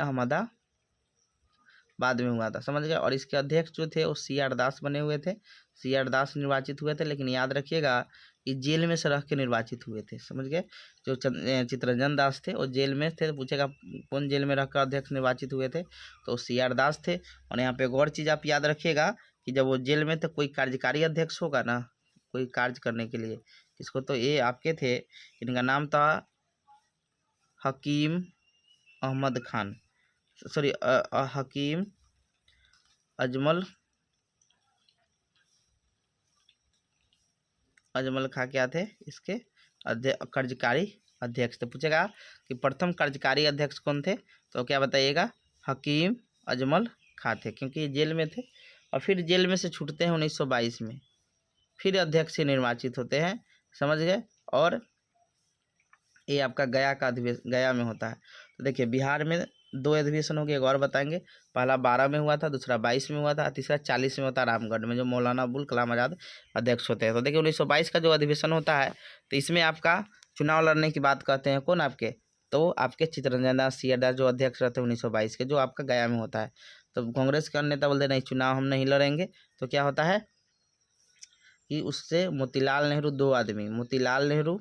बाद में हुआ था, समझ गए। और इसके अध्यक्ष जो थे वो CR दास बने हुए थे, CR दास निर्वाचित हुए थे। लेकिन याद रखिएगा कि जेल में से रह के निर्वाचित हुए थे, समझ गए। जो चित्तरंजन दास थे वो जेल में थे, तो पूछेगा कौन जेल में रहकर अध्यक्ष निर्वाचित हुए थे, तो CR दास थे। और यहाँ पे एक और चीज़ आप याद रखिएगा कि जब वो जेल में थे कोई कार्यकारी अध्यक्ष होगा ना, कोई कार्य करने के लिए किसको, तो ये आपके थे, इनका नाम था हकीम अहमद खान, सॉरी हकीम अजमल खां क्या थे इसके कार्यकारी अध्यक्ष थे। पूछेगा कि प्रथम कार्यकारी अध्यक्ष कौन थे, तो क्या बताइएगा, हकीम अजमल खां थे, क्योंकि ये जेल में थे। और फिर जेल में से छूटते हैं 1922 में, फिर अध्यक्ष निर्वाचित होते हैं, समझ गए। और ये आपका गया का अधिवेशन गया में होता है। तो देखिए बिहार में 2 अधिवेशन हो गए, एक और बताएंगे। पहला 12 में हुआ था, दूसरा 22 में हुआ था, तीसरा 40 में होता है रामगढ़ में, जो मौलाना अबुल कलाम आज़ाद अध्यक्ष होते हैं। तो देखिए 1922 का जो अधिवेशन होता है, तो इसमें आपका चुनाव लड़ने की बात कहते हैं कौन आपके, तो आपके चित्तरंजन दास CR दास जो अध्यक्ष रहते हैं 1922 के, जो आपका गया में होता है। तो कांग्रेस के अन्य नेता बोलते नहीं, चुनाव हम नहीं लड़ेंगे। तो क्या होता है कि उससे मोतीलाल नेहरू, 2 आदमी, मोतीलाल नेहरू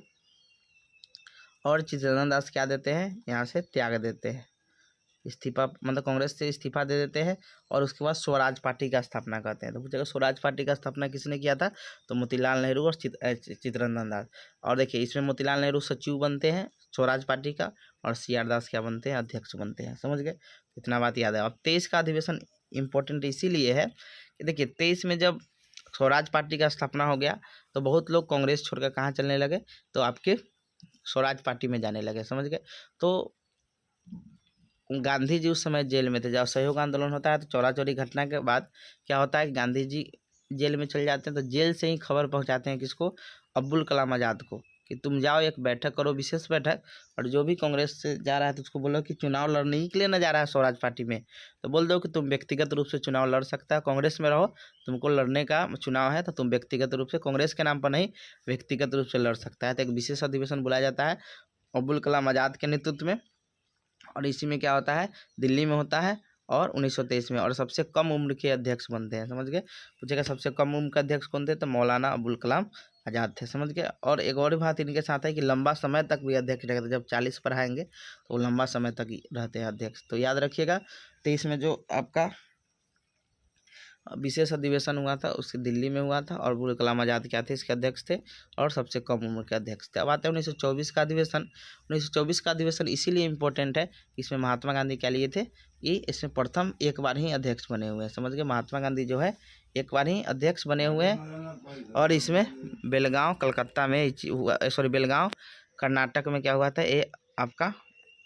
और चित्तरंजन दास क्या देते हैं, यहाँ से त्याग देते हैं, इस्तीफा, मतलब कांग्रेस से इस्तीफा दे देते हैं। और उसके बाद स्वराज पार्टी का स्थापना करते हैं। तो पूछेगा स्वराज पार्टी का स्थापना किसने किया था, तो मोतीलाल नेहरू और चित्तरंजन दास। और देखिए इसमें मोतीलाल नेहरू सचिव बनते हैं स्वराज पार्टी का, और CR दास क्या बनते हैं, अध्यक्ष बनते हैं, समझ गए। इतना बात याद है। और 23 का अधिवेशन इम्पोर्टेंट इसीलिए है कि देखिए 23 में जब स्वराज पार्टी का स्थापना हो गया, तो बहुत लोग कांग्रेस छोड़कर कहाँ चलने लगे, तो आपके स्वराज पार्टी में जाने लगे, समझ गए। तो गांधी जी उस समय जेल में थे, जब असहयोग आंदोलन होता है, तो चौरा चौरी घटना के बाद क्या होता है कि गांधी जी जेल में चले जाते हैं। तो जेल से ही खबर पहुंचाते हैं किसको, अब्दुल कलाम आज़ाद को, कि तुम जाओ एक बैठक करो, विशेष बैठक, और जो भी कांग्रेस से जा रहा है तो उसको बोलो कि चुनाव लड़ने ही के लिए ना जा रहा है स्वराज पार्टी में, तो बोल दो कि तुम व्यक्तिगत रूप से चुनाव लड़ सकता है, कांग्रेस में रहो, तुमको लड़ने का चुनाव है, तो तुम व्यक्तिगत रूप से, कांग्रेस के नाम पर नहीं, व्यक्तिगत रूप से लड़ सकता है। तो एक विशेष अधिवेशन बुलाया जाता है अब्दुल कलाम आज़ाद के नेतृत्व में, और इसी में क्या होता है, दिल्ली में होता है, और 1923 में। और सबसे कम उम्र के अध्यक्ष बनते हैं, समझ गए। पूछेगा सबसे कम उम्र के अध्यक्ष कौन थे, तो मौलाना अबुल कलाम आज़ाद थे, समझ गए। और एक और बात इनके साथ है कि लंबा समय तक भी अध्यक्ष रहते, जब 40 पर आएंगे तो वो लंबा समय तक ही रहते हैं अध्यक्ष। तो याद रखिएगा 23 में जो आपका विशेष अधिवेशन हुआ था उसके दिल्ली में हुआ था, और अबुल कलाम आज़ाद क्या थे, इसके अध्यक्ष थे, और सबसे कम उम्र के अध्यक्ष थे। अब आते हैं 1924 का अधिवेशन। 1924 का अधिवेशन इसीलिए इम्पोर्टेंट है, इसमें महात्मा गांधी क्या लिए थे, कि इसमें प्रथम एक बार ही अध्यक्ष बने हुए हैं, समझ गए। महात्मा गांधी जो है एक बार ही अध्यक्ष बने हुए हैं। और इसमें बेलगांव कलकत्ता में हुआ, सॉरी बेलगांव कर्नाटक में क्या हुआ था, ये आपका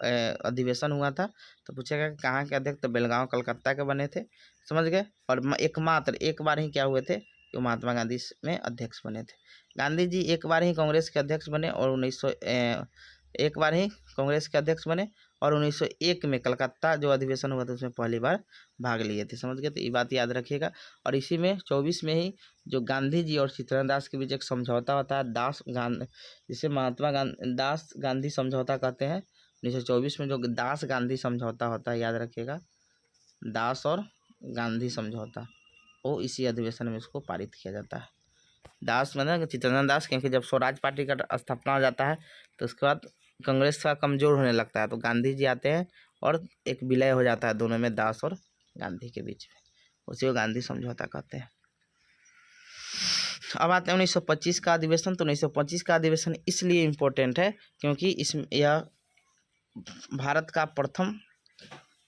अधिवेशन हुआ था। तो पूछेगा कहाँ के अध्यक्ष, तो बेलगांव कलकत्ता के बने थे, समझ गए। और एकमात्र एक बार ही क्या हुए थे, जो महात्मा गांधी में अध्यक्ष बने थे। गांधी जी एक बार ही कांग्रेस के अध्यक्ष बने, और एक बार ही कांग्रेस के अध्यक्ष बने, और 1901 में कलकत्ता जो अधिवेशन हुआ था उसमें पहली बार भाग लिए थे, समझ गए। तो ये बात याद रखिएगा। और इसी में 24 में ही जो गांधी जी और चित्तरंजन दास के बीच एक समझौता होता है, जिसे महात्मा दास गांधी समझौता कहते हैं। 1924 में जो दास गांधी समझौता होता है, याद रखिएगा, दास और गांधी समझौता, वो इसी अधिवेशन में इसको पारित किया जाता है। दास मतलब चित्तरंजन दास, क्योंकि जब स्वराज पार्टी का स्थापना हो जाता है तो उसके बाद कांग्रेस का कमजोर होने लगता है, तो गांधी जी आते हैं और एक विलय हो जाता है दोनों में, दास और गांधी के बीच में, उसी को गांधी समझौता कहते हैं। अब आते हैं 1925 का अधिवेशन। तो 1925 का अधिवेशन इसलिए इम्पोर्टेंट है क्योंकि इसमें यह भारत का प्रथम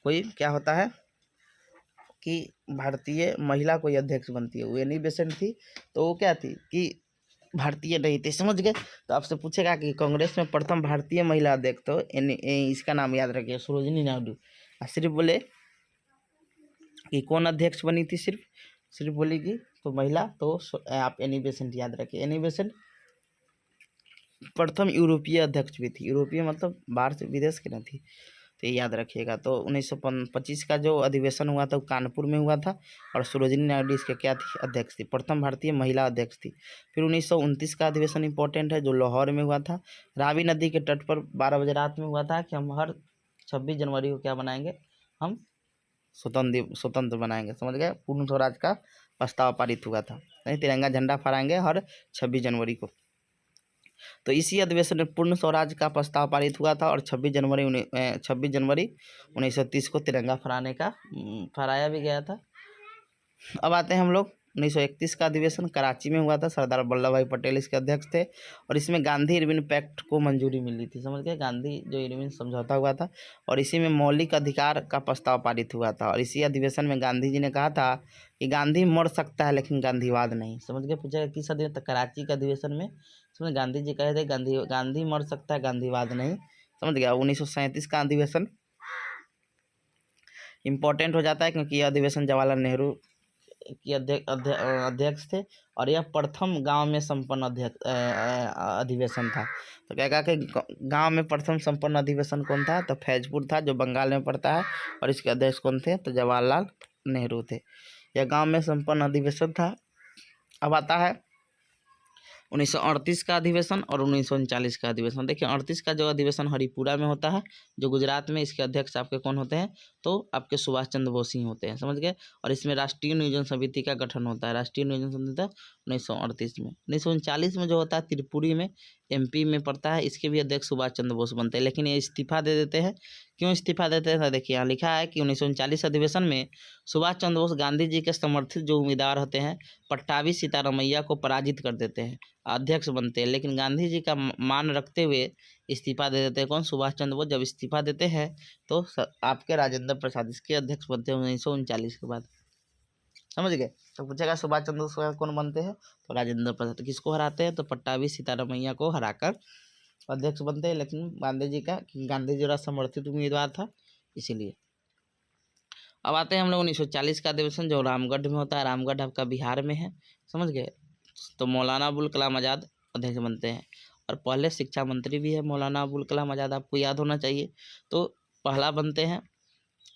कोई क्या होता है कि भारतीय महिला कोई अध्यक्ष बनती है। वो एनी बेसेंट थी, तो वो क्या थी कि भारतीय नहीं थी, समझ गए। तो आपसे पूछेगा कि कांग्रेस में प्रथम भारतीय महिला अध्यक्ष, तो इसका नाम याद रखिए, सरोजिनी नायडू। सिर्फ बोले कि कौन अध्यक्ष बनी थी, सिर्फ बोलेगी तो महिला, तो आप एनी बेसेंट याद रखिए। एनी बेसेंट प्रथम यूरोपीय अध्यक्ष भी थी, यूरोपीय मतलब बाहर से विदेश की न थी, तो ये याद रखिएगा। तो 1925 का जो अधिवेशन हुआ था वो कानपुर में हुआ था, और सरोजिनी नायडू इसके क्या थी, अध्यक्ष थी, प्रथम भारतीय महिला अध्यक्ष थी। फिर 1929 का अधिवेशन इंपॉर्टेंट है, जो लाहौर में हुआ था, रावी नदी के तट पर 12 बजे रात में हुआ था, कि हम हर 26 जनवरी को क्या बनाएंगे, हम स्वतंत्र बनाएंगे, समझ गए। पूर्ण स्वराज का प्रस्ताव पारित हुआ था, नहीं तिरंगा झंडा फहराएंगे हर 26 जनवरी को। तो इसी अधिवेशन में पूर्ण स्वराज का प्रस्ताव पारित हुआ था और 26 जनवरी 1930 को तिरंगा फहराया भी गया था। अब आते हैं हम लोग 1931 का अधिवेशन कराची में हुआ था। सरदार वल्लभ भाई पटेल इसके अध्यक्ष थे और इसमें गांधी इरविन पैक्ट को मंजूरी मिली थी, समझ गए। गांधी जो इरविन समझौता हुआ था और इसी में मौलिक अधिकार का प्रस्ताव पारित हुआ था। और इसी अधिवेशन में गांधी जी ने कहा था कि गांधी मर सकता है लेकिन गांधीवाद नहीं, समझ गए। पूछा किस अधिवेशन? तो कराची के अधिवेशन में समझ गांधी जी कहे थे गांधी मर सकता है, गांधीवाद नहीं, समझ गया। 1937 का अधिवेशन इम्पोर्टेंट हो जाता है क्योंकि यह अधिवेशन जवाहरलाल नेहरू की अध्यक्ष थे और यह प्रथम गांव में संपन्न अधिवेशन था। तो क्या कहा कि गांव में प्रथम संपन्न अधिवेशन कौन था? तो फैजपुर था, जो बंगाल में पड़ता है, और इसके अध्यक्ष कौन थे? तो जवाहरलाल नेहरू थे। यह गांव में संपन्न अधिवेशन था। अब आता है 1938 का अधिवेशन और 1939 का अधिवेशन। देखिए 38 का जो अधिवेशन हरिपुरा में होता है, जो गुजरात में, इसके अध्यक्ष आपके कौन होते हैं? तो आपके सुभाष चंद्र बोस ही होते हैं, समझ गए। और इसमें राष्ट्रीय नियोजन समिति का गठन होता है। राष्ट्रीय नियोजन समिति 1938 में। 1939 में जो होता है त्रिपुरी में, MP में पड़ता है, इसके भी अध्यक्ष सुभाष चंद्र बोस बनते हैं, लेकिन ये इस्तीफा दे देते हैं। क्यों इस्तीफा देते हैं? देखिए यहाँ लिखा है कि 1939 अधिवेशन में सुभाष चंद्र बोस गांधी जी के समर्थित जो उम्मीदवार होते हैं पट्टाभी सीतारमैया को पराजित कर देते हैं, अध्यक्ष बनते हैं, लेकिन गांधी जी का मान रखते हुए इस्तीफा दे देते हैं। कौन? सुभाष चंद्र बोस। जब इस्तीफा देते हैं तो आपके राजेंद्र प्रसाद इसके अध्यक्ष बनते हैं 1939 के बाद, समझ गए। तो पूछेगा सुभाष चंद्र बोस कौन बनते हैं? तो राजेंद्र प्रसाद। किसको हराते हैं? तो पट्टाभी सीतारमैया को हराकर अध्यक्ष बनते हैं, लेकिन गांधी जी का समर्थित उम्मीदवार था, इसीलिए। अब आते हैं हम लोग 1940 का अधिवेशन, जो रामगढ़ में होता है। रामगढ़ आपका बिहार में है, समझ गए। तो मौलाना अबुल कलाम आज़ाद अध्यक्ष बनते हैं और पहले शिक्षा मंत्री भी है मौलाना अबुल कलाम आज़ाद, आपको याद होना चाहिए। तो पहला बनते हैं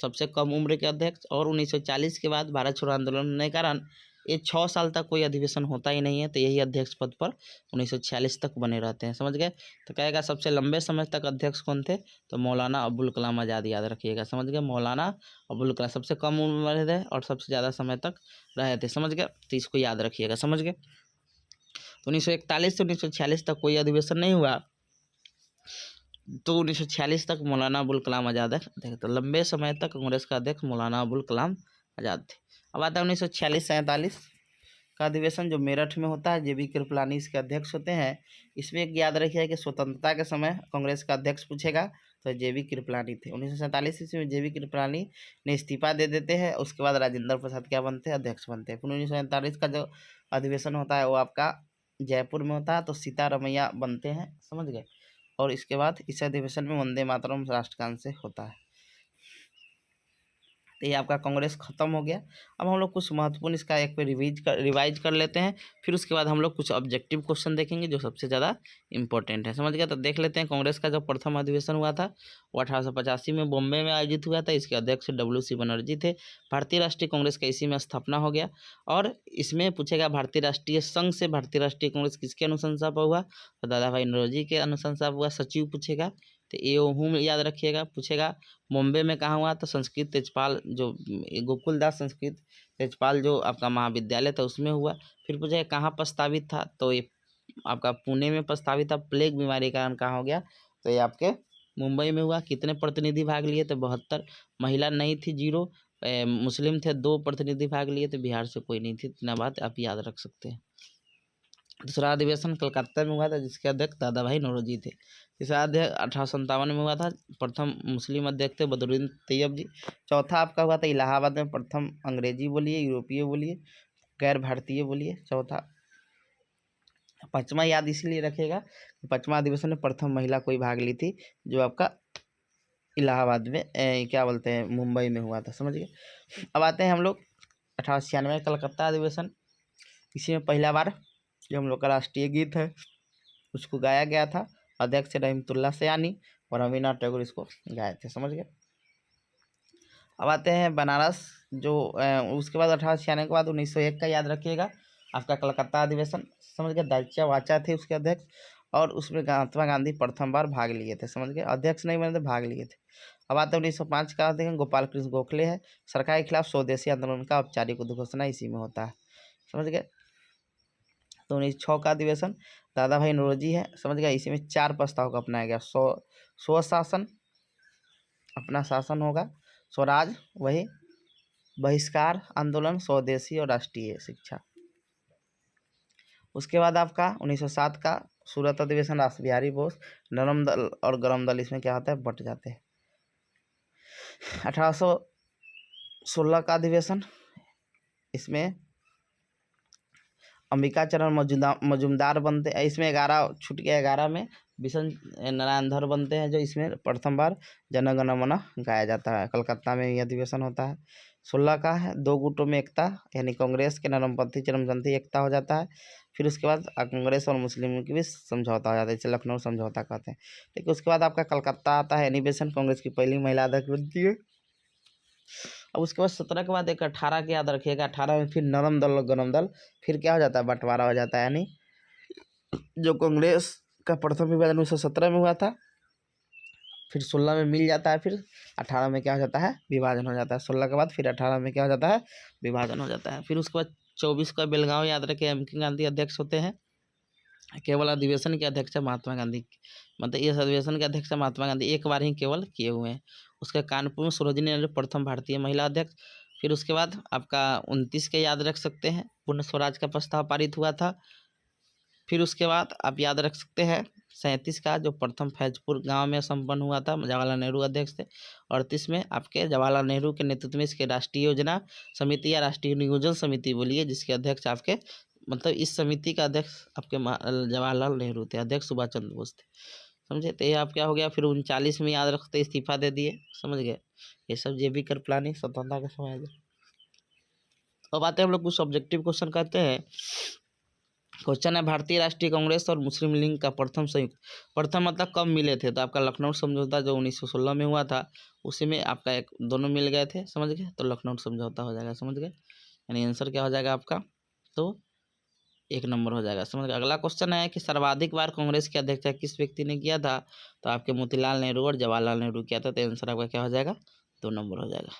सबसे कम उम्र के अध्यक्ष। और 1940 के बाद भारत छोड़ो आंदोलन होने के कारण ये 6 साल तक कोई अधिवेशन होता ही नहीं है, तो यही अध्यक्ष पद पर 1946 तक बने रहते हैं, समझ गए। तो कहेगा सबसे लंबे समय तक अध्यक्ष कौन थे? तो मौलाना अबुल कलाम आज़ाद, याद रखिएगा, समझ गए। मौलाना अबुल कलाम सबसे कम उम्र थे और सबसे ज़्यादा समय तक रहे थे, समझ गए। तो इसको याद रखिएगा, समझ गए। तो 1941 से 1946 तक कोई अधिवेशन नहीं हुआ, तो 1946 तक मौलाना अबुल कलाम आज़ाद है। तो लंबे समय तक कांग्रेस का अध्यक्ष मौलाना अबुल कलाम आज़ाद थे। अब आता है 1946-47 का अधिवेशन, जो मेरठ में होता है। JB कृपलानी इसके अध्यक्ष होते हैं। इसमें एक याद रखिए कि स्वतंत्रता के समय कांग्रेस का अध्यक्ष पूछेगा तो JB कृपलानी थे। 1947 ईस्वी में JB कृपलानी ने इस्तीफा दे देते हैं। उसके बाद राजेंद्र प्रसाद क्या बनते हैं? अध्यक्ष बनते हैं। फिर 1947 का जो अधिवेशन होता है वो आपका जयपुर में होता है, तो सीतारमैया बनते हैं, समझ गए। और इसके बाद इस अधिवेशन में वंदे मातरम राष्ट्रगान से होता है। तो ये आपका कांग्रेस खत्म हो गया। अब हम लोग कुछ महत्वपूर्ण इसका एक पे रिवाइज कर लेते हैं, फिर उसके बाद हम लोग कुछ ऑब्जेक्टिव क्वेश्चन देखेंगे जो सबसे ज़्यादा इंपॉर्टेंट है, समझ गया। तो देख लेते हैं कांग्रेस का जो प्रथम अधिवेशन हुआ था वो 1885 में बॉम्बे में आयोजित हुआ था। इसके अध्यक्ष WC बनर्जी थे। भारतीय राष्ट्रीय कांग्रेस का इसी में स्थापना हो गया। और इसमें पूछेगा भारतीय राष्ट्रीय संघ से भारतीय राष्ट्रीय कांग्रेस किसके अनुशंसा पर हुआ? तो दादा भाई नौरोजी के अनुशंसा पर हुआ। सचिव पूछेगा तो ये याद रखिएगा। पूछेगा बॉम्बे में कहाँ हुआ? तो संस्कृत तेजपाल, जो गोकुलदास संस्कृत तेजपाल जो आपका महाविद्यालय था उसमें हुआ। फिर पूछेगा कहाँ प्रस्तावित था? तो ये आपका पुणे में प्रस्तावित था। प्लेग बीमारी के कारण कहाँ हो गया? तो ये आपके मुंबई में हुआ। कितने प्रतिनिधि भाग लिए? तो 72। महिला नहीं थी 0, मुस्लिम थे 2 प्रतिनिधि भाग लिए थे, बिहार से कोई नहीं थी। इतना बात आप याद रख सकते हैं। दूसरा अधिवेशन कलकत्ता में हुआ था, जिसके अध्यक्ष दादा भाई नौरोजी थे। तीसरा अध्यक्ष 1857 में हुआ था। प्रथम मुस्लिम अध्यक्ष थे बदरुद्दीन तैयब जी। चौथा आपका हुआ था इलाहाबाद में। प्रथम अंग्रेजी बोलिए, यूरोपीय बोलिए, गैर भारतीय बोलिए, चौथा। पांचवा याद इसीलिए रखेगा, पांचवा अधिवेशन में प्रथम महिला कोई भाग ली थी, जो आपका इलाहाबाद में क्या बोलते हैं, मुंबई में हुआ था, समझ गए। अब आते हैं हम लोग 1896 कलकत्ता अधिवेशन। इसी में पहला बार जो हम लोग का राष्ट्रीय गीत है उसको गाया गया था। अध्यक्ष रहमतुल्लाह सयानी और रविन्द्रनाथ टैगोर इसको गाए थे, समझ गए। अब आते हैं बनारस, जो उसके बाद 1896 के बाद 1901 का याद रखिएगा आपका कलकत्ता अधिवेशन, समझ गए। दाच्या वाचा थे उसके अध्यक्ष और उसमें महात्मा गांधी प्रथम बार भाग लिए थे, समझ गए। अध्यक्ष नहीं बने थे, भाग लिए थे। अब आते हैं 1905 का, देखें गोपाल कृष्ण गोखले है। सरकार के खिलाफ स्वदेशी आंदोलन का औपचारिक उद्घोषणा इसी में होता है, समझ गए। तो 1906 का अधिवेशन दादा भाई नौरोजी है, समझ गए। इसी में 4 प्रस्ताव का अपनाया गया। स्वशासन, अपना शासन होगा, स्वराज, वही बहिष्कार आंदोलन, स्वदेशी और राष्ट्रीय शिक्षा। उसके बाद आपका 1907 का सूरत अधिवेशन, रास बिहारी बोस, नरम दल और गरम दल इसमें क्या होता है, बट जाते हैं। 1816 का अधिवेशन, इसमें अंबिका चरण मजुमदार बनते हैं। इसमें 11 छूट गया, 11 में बिशन नारायण धर बनते हैं, जो इसमें प्रथम बार जन गण मन गाया जाता है। कलकत्ता में ये अधिवेशन होता है। 16 का है 2 गुटों में एकता, यानी कांग्रेस के नरमपंथी चरमपंथी एकता हो जाता है। फिर उसके बाद कांग्रेस और मुस्लिमों की भी समझौता हो जाता है, इसे लखनऊ समझौता कहते हैं। लेकिन उसके बाद आपका कलकत्ता आता है, अधिवेशन कांग्रेस की पहली महिला अध्यक्ष बनती है। अब उसके बाद 17 के बाद एक 18 के याद रखिएगा। 18 में फिर नरम दल और गरम दल, फिर क्या हो जाता है, बंटवारा हो जाता है। यानी जो कांग्रेस का प्रथम विभाजन 1917 में हुआ था, फिर 16 में मिल जाता है, फिर 18 में क्या हो जाता है, विभाजन हो जाता है। 16 के बाद फिर 18 में क्या हो जाता है, विभाजन हो जाता है। फिर उसके बाद 24 का बेलगांव याद रखें, एम.के. गांधी अध्यक्ष होते हैं। केवल अधिवेशन के अध्यक्ष महात्मा गांधी, मतलब इस अधिवेशन के अध्यक्ष महात्मा गांधी एक बार ही केवल किए हुए हैं। उसके कानपुर में सरोजिनी नायडू प्रथम भारतीय महिला अध्यक्ष। फिर उसके बाद आपका 29 के याद रख सकते हैं, पूर्ण स्वराज का प्रस्ताव पारित हुआ था। फिर उसके बाद आप याद रख सकते हैं 37 का, जो प्रथम फैजपुर गांव में संपन्न हुआ था, जवाहरलाल नेहरू अध्यक्ष थे। 38 में आपके जवाहरलाल नेहरू के नेतृत्व में इसके राष्ट्रीय योजना समिति या राष्ट्रीय नियोजन समिति बोलिए, जिसके अध्यक्ष आपके, मतलब इस समिति का अध्यक्ष आपके जवाहरलाल नेहरू थे, अध्यक्ष सुभाष चंद्र बोस थे, समझे। तो ये आप क्या हो गया। फिर 39 में याद रखते इस्तीफा दे दिए, समझ गए। ये सब जे बी कर प्लानिंग स्वतंत्रता के समय। अब आते हैं हम लोग कुछ ऑब्जेक्टिव क्वेश्चन करते हैं। क्वेश्चन है, भारतीय राष्ट्रीय कांग्रेस और मुस्लिम लीग का प्रथम संयुक्त, प्रथम मतलब कब मिले थे, तो आपका लखनऊ समझौता जो 1916 में हुआ था, उसी में आपका एक दोनों मिल गए थे, समझ गए। तो लखनऊ समझौता हो जाएगा, समझ गए। यानी आंसर क्या हो जाएगा आपका, तो 1 नंबर हो जाएगा, समझ गए। अगला क्वेश्चन है कि सर्वाधिक बार कांग्रेस की अध्यक्षता किस व्यक्ति ने किया था, तो आपके मोतीलाल नेहरू और जवाहरलाल नेहरू किया था। तो आंसर आपका क्या हो जाएगा, 2 नंबर हो जाएगा।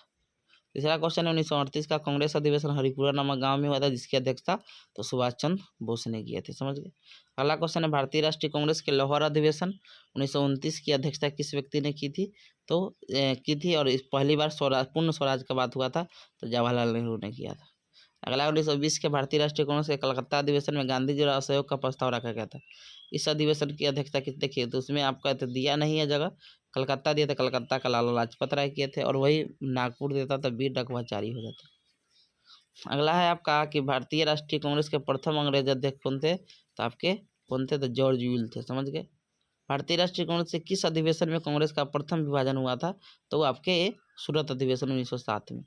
तीसरा क्वेश्चन है, 1938 का कांग्रेस अधिवेशन हरिपुरा नामक गांव में हुआ था, जिसकी अध्यक्षता तो सुभाष चंद्र बोस ने किए थे, समझ गए। अगला क्वेश्चन है, भारतीय राष्ट्रीय कांग्रेस के लाहौर अधिवेशन 1929 की अध्यक्षता किस व्यक्ति ने की थी, तो की थी, और इस पहली बार स्वराज पूर्ण स्वराज का बात हुआ था, तो जवाहरलाल नेहरू ने किया था। अगला 1920 के भारतीय राष्ट्रीय कांग्रेस के कलकत्ता अधिवेशन में गांधी जी और असहयोग का प्रस्ताव रखा गया था। इस अधिवेशन की अध्यक्षता किसने की, तो उसमें आपका तो दिया नहीं है जगह, कलकत्ता दिया था, कलकत्ता का लाला लाजपत राय किए थे, और वही नागपुर देता था वीर रघुवाचारी हो जाता। अगला है आपका कि भारतीय राष्ट्रीय कांग्रेस के प्रथम अंग्रेज अध्यक्ष कौन थे, तो आपके कौन थे, तो जॉर्ज व्हील थे, समझ गए। भारतीय राष्ट्रीय कांग्रेस से किस अधिवेशन में कांग्रेस का प्रथम विभाजन हुआ था, तो वो आपके सूरत अधिवेशन 1907 में।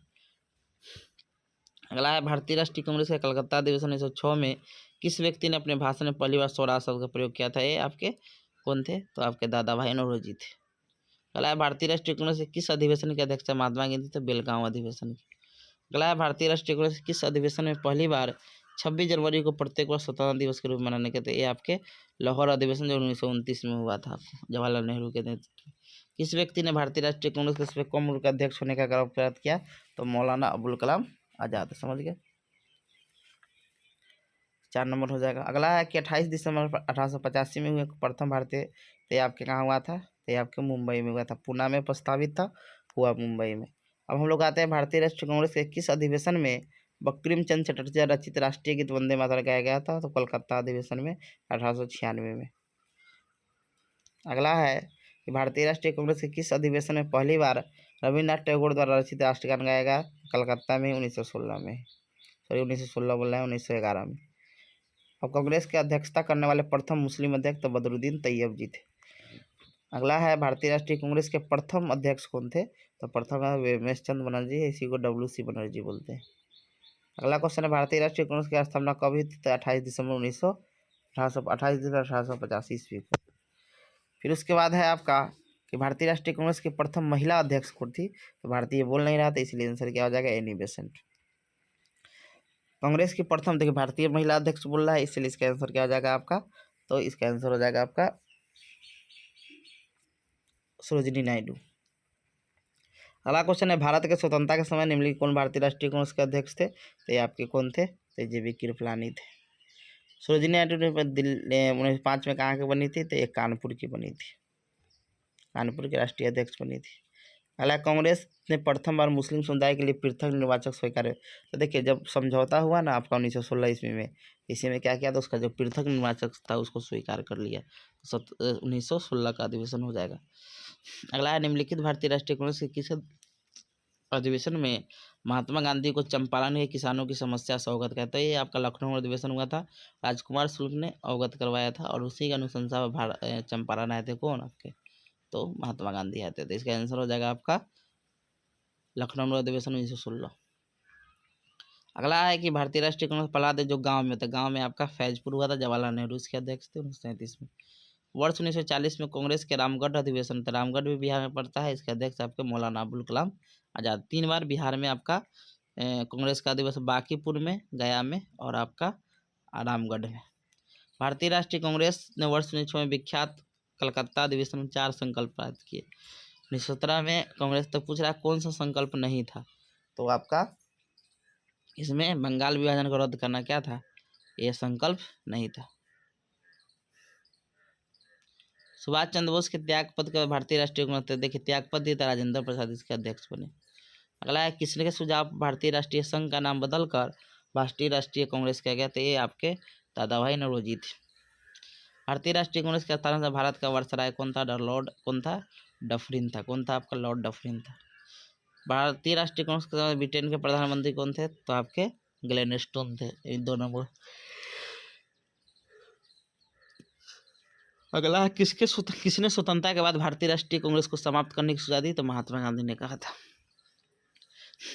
अगला है, भारतीय राष्ट्रीय कांग्रेस के कलकत्ता अधिवेशन 1906 में किस व्यक्ति ने अपने भाषण में पहली बार स्वराज शब्द का प्रयोग किया था, ये आपके कौन थे, तो आपके दादा भाई नौरोजी थे। अगला है, भारतीय राष्ट्रीय कांग्रेस के किस अधिवेशन की अध्यक्षता महात्मा गांधी थे, बेलगांव अधिवेशन की। अगला है, भारतीय राष्ट्रीय कांग्रेस किस अधिवेशन में पहली बार 26 जनवरी को प्रत्येक वर्ष स्वतंत्रता दिवस के रूप में मनाने के थे, ये आपके लाहौर अधिवेशन जो 1929 में हुआ था, जवाहरलाल नेहरू के नेतृत्व में। किस व्यक्ति ने भारतीय राष्ट्रीय कांग्रेस के सबसे कम उम्र का अध्यक्ष होने का गौरव प्राप्त किया, तो मौलाना अबुल कलाम आजाद, समझ गए। 4 नंबर हो जाएगा। अगला है कि 28 दिसंबर 1885 में हुए प्रथम भारतीय, तो ये आपके कहाँ हुआ था, तो ये आपके मुंबई में हुआ था, पूना में प्रस्तावित था, हुआ मुंबई में। अब हम लोग आते हैं भारतीय राष्ट्रीय कांग्रेस के किस अधिवेशन में बंकिम चंद्र चटर्जी रचित राष्ट्रीय गीत वंदे मातरम गाया गया था, तो कलकत्ता अधिवेशन में 1896 में। अगला है कि भारतीय राष्ट्रीय कांग्रेस के किस अधिवेशन में पहली बार रविन्द्रनाथ टैगोर द्वारा रचित राष्ट्रगान गाया गया, कलकत्ता में 1916 में, सॉरी 1916 बोल रहे हैं, 1911 में। अब कांग्रेस की अध्यक्षता करने वाले प्रथम मुस्लिम अध्यक्ष तो बदरुद्दीन तैयब जी थे। अगला है, भारतीय राष्ट्रीय कांग्रेस के प्रथम अध्यक्ष कौन थे, तो प्रथम है वेमेश चंद्र बनर्जी, इसी को WC बनर्जी बोलते हैं। अगला क्वेश्चन है, भारतीय राष्ट्रीय कांग्रेस की स्थापना कब हुई थी, तो 28 दिसंबर 1885 ईस्वी को। फिर उसके बाद है आपका कि भारतीय राष्ट्रीय कांग्रेस की प्रथम महिला अध्यक्ष कौन थी, तो भारतीय बोल नहीं रहा था, इसलिए आंसर क्या हो जाएगा, एनी बेसेंट। कांग्रेस की प्रथम, देखिए भारतीय महिला अध्यक्ष बोल रहा है, इसलिए इसका आंसर क्या हो जाएगा आपका, तो इसका आंसर हो जाएगा आपका सरोजिनी नायडू। अगला क्वेश्चन है, भारत के स्वतंत्रता के समय निम्नलिखित कौन भारतीय राष्ट्रीय कांग्रेस के अध्यक्ष थे? तो ये आपके कौन थे? तो JB कृपलानी थे। सरोजिनी नायडू ने दिल्ली 1905 में कहाँ की बनी थी? तो ये कानपुर की बनी थी, कानपुर के राष्ट्रीय अध्यक्ष बनी थी। अगला, कांग्रेस ने प्रथम बार मुस्लिम समुदाय के लिए पृथक निर्वाचक स्वीकार। तो देखिए, जब समझौता हुआ ना आपका 1916 ईस्वी में, इसी में क्या किया था, उसका जो पृथक निर्वाचक था उसको स्वीकार कर लिया। 1916 का अधिवेशन हो जाएगा। अगला है, निम्नलिखित भारतीय राष्ट्रीय कांग्रेस के किस अधिवेशन में महात्मा गांधी को चंपारण के किसानों की समस्या से अवगत कराया? तो ये आपका लखनऊ अधिवेशन हुआ था, राजकुमार शुक्ल ने अवगत करवाया था, और उसी के अनुशंसा पर चंपारण आए थे कौन आपके? तो महात्मा गांधी आते थे। इसका आंसर हो जाएगा आपका लखनऊ अधिवेशन 1916। अगला है कि भारतीय राष्ट्रीय कांग्रेस पलाद जो गांव में था, गांव में आपका फैजपुर हुआ था, जवाहरलाल नेहरू इसके अध्यक्ष थे 1937 में। वर्ष 1940 में कांग्रेस के रामगढ़ अधिवेशन था, रामगढ़ भी बिहार में पड़ता है, इसके अध्यक्ष आपके मौलाना अबुल कलाम आजाद। 3 बार बिहार में आपका कांग्रेस का अधिवेशन, बांकीपुर में, गया में और आपका रामगढ़ में। भारतीय राष्ट्रीय कांग्रेस ने वर्ष 1906 में विख्यात कलकत्ता अधिवेशन में 4 संकल्प प्राप्त किए। 1917 में कांग्रेस तक पूछ रहा है कौन सा संकल्प नहीं था? तो आपका इसमें बंगाल विभाजन को रद्द करना क्या था? यह संकल्प नहीं था। सुभाष चंद्र बोस के त्याग पद के भारतीय राष्ट्रीय कांग्रेस, देखिए त्याग पद दिया था, राजेंद्र प्रसाद इसके अध्यक्ष बने। अगला है, किसने सुझाव भारतीय राष्ट्रीय संघ का नाम बदलकर भारतीय राष्ट्रीय कांग्रेस किया गया? तो ये आपके दादा भाई नौरोजी थे। भारतीय राष्ट्रीय कांग्रेस के स्थान से भारत का वायसराय कौन था? लॉर्ड कौन था? डफरिन था। कौन था आपका? लॉर्ड डफरिन था। भारतीय राष्ट्रीय कांग्रेस के ब्रिटेन के प्रधानमंत्री कौन थे? तो आपके ग्लेनस्टोन थे। इन 2 नंबर। अगला है, किसने स्वतंत्रता के बाद भारतीय राष्ट्रीय कांग्रेस को समाप्त करने की सुझाव दी? तो महात्मा गांधी ने कहा था।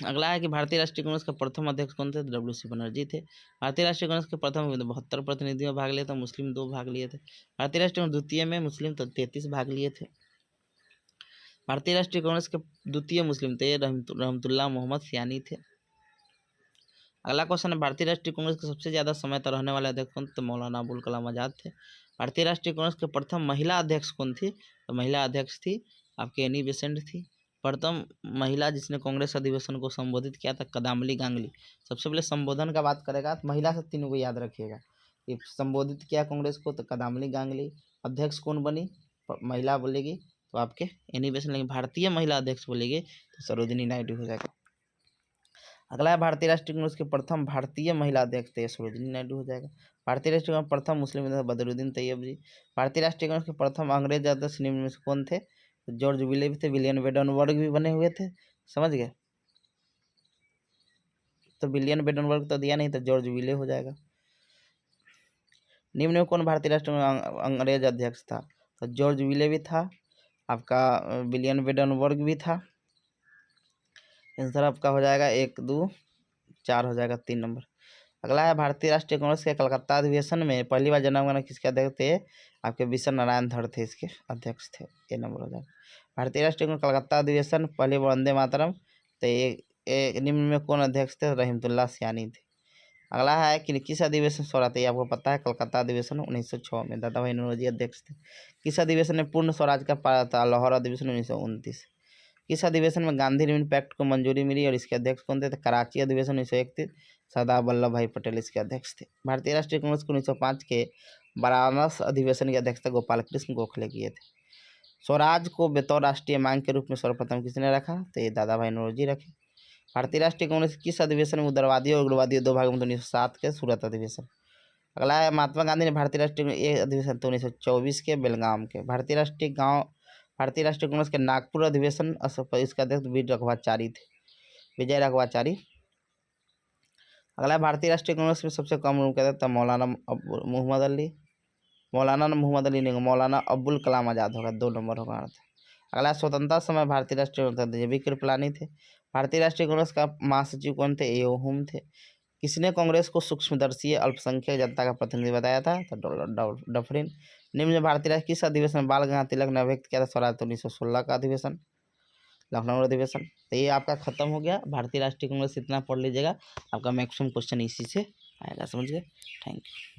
अगला है कि भारतीय राष्ट्रीय कांग्रेस के प्रथम अध्यक्ष कौन थे? WC बनर्जी थे। भारतीय राष्ट्रीय कांग्रेस के प्रथम 72 प्रतिनिधियों भाग लिए थे, मुस्लिम 2 भाग लिए थे। भारतीय राष्ट्रीय कांग्रेस द्वितीय में मुस्लिम 33 भाग लिए थे। भारतीय राष्ट्रीय कांग्रेस के द्वितीय मुस्लिम थे रहमतुल्लाह मोहम्मद सियानी थे। अगला क्वेश्चन है, भारतीय राष्ट्रीय कांग्रेस के सबसे ज्यादा समय तक रहने वाले अध्यक्ष कौन? तो मौलाना अबुल कलाम आजाद थे। भारतीय राष्ट्रीय कांग्रेस के प्रथम महिला अध्यक्ष कौन थी? तो महिला अध्यक्ष थी आपके एनी बेसेंट थी। प्रथम महिला जिसने कांग्रेस अधिवेशन को संबोधित किया था, कदामली गांगली। सबसे पहले संबोधन का बात करेगा तो महिला से 3 को याद रखिएगा। ये संबोधित किया कांग्रेस को तो कदामली गांगली। अध्यक्ष कौन बनी? महिला बोलेगी तो आपके एनी बेसेंट, लेकिन भारतीय महिला अध्यक्ष बोलेगी तो सरोजिनी नायडू हो जाएगा। अगला है, भारतीय राष्ट्रीय कांग्रेस के प्रथम भारतीय महिला अध्यक्ष थे, सरोजिनी नायडू हो जाएगा। भारतीय राष्ट्रीय कांग्रेस प्रथम मुस्लिम नेता बदरुद्दीन तैयब जी। भारतीय राष्ट्रीय कांग्रेस के प्रथम अंग्रेज अध्यक्ष निम्न में से कौन थे? तो जॉर्ज विले भी थे, विलियम वेडनबर्ग भी बने हुए थे। समझ गए? तो विलियम वेडनबर्ग तो दिया नहीं, तो जॉर्ज विले हो जाएगा। निम्न में कौन भारतीय राष्ट्रीय अंग्रेज अध्यक्ष था? तो जॉर्ज विले भी था, आपका विलियम वेडनबर्ग भी था। आंसर आपका हो जाएगा 1, 2, 4 हो जाएगा, 3 नंबर। अगला है, भारतीय राष्ट्रीय कांग्रेस के कलकत्ता अधिवेशन में पहली बार जनगणना किसके अध्यक्ष थे? आपके विश्व नारायण धड़ थे इसके अध्यक्ष थे। ये नंबर हो जाएगा। भारतीय राष्ट्रीय कांग्रेस कलकत्ता अधिवेशन पहली बार वंदे मातरम, तो ये निम्न में कौन अध्यक्ष थे? रहमतुल्लाह सियानी थे। अगला है कि किस अधिवेशन स्वराज थे? आपको पता है, कलकत्ता अधिवेशन 1906 में दादा भाई नौरोजी अध्यक्ष थे। किस अधिवेशन में पूर्ण स्वराज का पाया था? लाहौर अधिवेशन 1929। किस अधिवेशन में गांधी न्यून पैक्ट को मंजूरी मिली और इसके अध्यक्ष कौन थे? तो कराची अधिवेशन 1931, सरदार वल्लभ भाई पटेल इसके अध्यक्ष थे। भारतीय राष्ट्रीय कांग्रेस को 1905 के वाराणसी अधिवेशन की अध्यक्षता गोपाल कृष्ण गोखले किए थे। स्वराज को बतौर राष्ट्रीय मांग के रूप में सर्वप्रथम किसने रखा? तो ये दादा भाई नौरोजी रखे। भारतीय राष्ट्रीय कांग्रेस किस अधिवेशन में उग्रवादी और उग्रवादी 2 भागों में? 1907 के सूरत अधिवेशन। अगला है, महात्मा गांधी ने भारतीय राष्ट्रीय अधिवेशन तो 1924 के बेलगाम के। भारतीय राष्ट्रीय कांग्रेस के नागपुर अधिवेशन इसका अध्यक्ष वीर रघवाचारी थे, विजय रघवाचारी। अगला भारतीय राष्ट्रीय कांग्रेस में सबसे कम उम्र कहते थे मौलाना मोहम्मद अली नहीं, मौलाना अबुल कलाम आजाद होगा, 2 नंबर होगा अर्थ। अगला स्वतंत्रता समय भारतीय राष्ट्रीय कांग्रेस JB कृपलानी थे। भारतीय राष्ट्रीय कांग्रेस का महासचिव कौन थे? ए.ओ. हुम थे। किसने कांग्रेस को सूक्ष्मदर्शी अल्पसंख्यक जनता का प्रतिनिधि बताया था? तो डफरिन। निम्न में भारतीय किस अधिवेशन में बाल गंगाधर तिलक ने अभिव्यक्त किया था स्वराज? तो 1916 का अधिवेशन, लखनऊ अधिवेशन। तो ये आपका खत्म हो गया भारतीय राष्ट्रीय कांग्रेस। इतना पढ़ लीजिएगा, आपका मैक्सिमम क्वेश्चन इसी से आएगा। समझ गए? Thank you.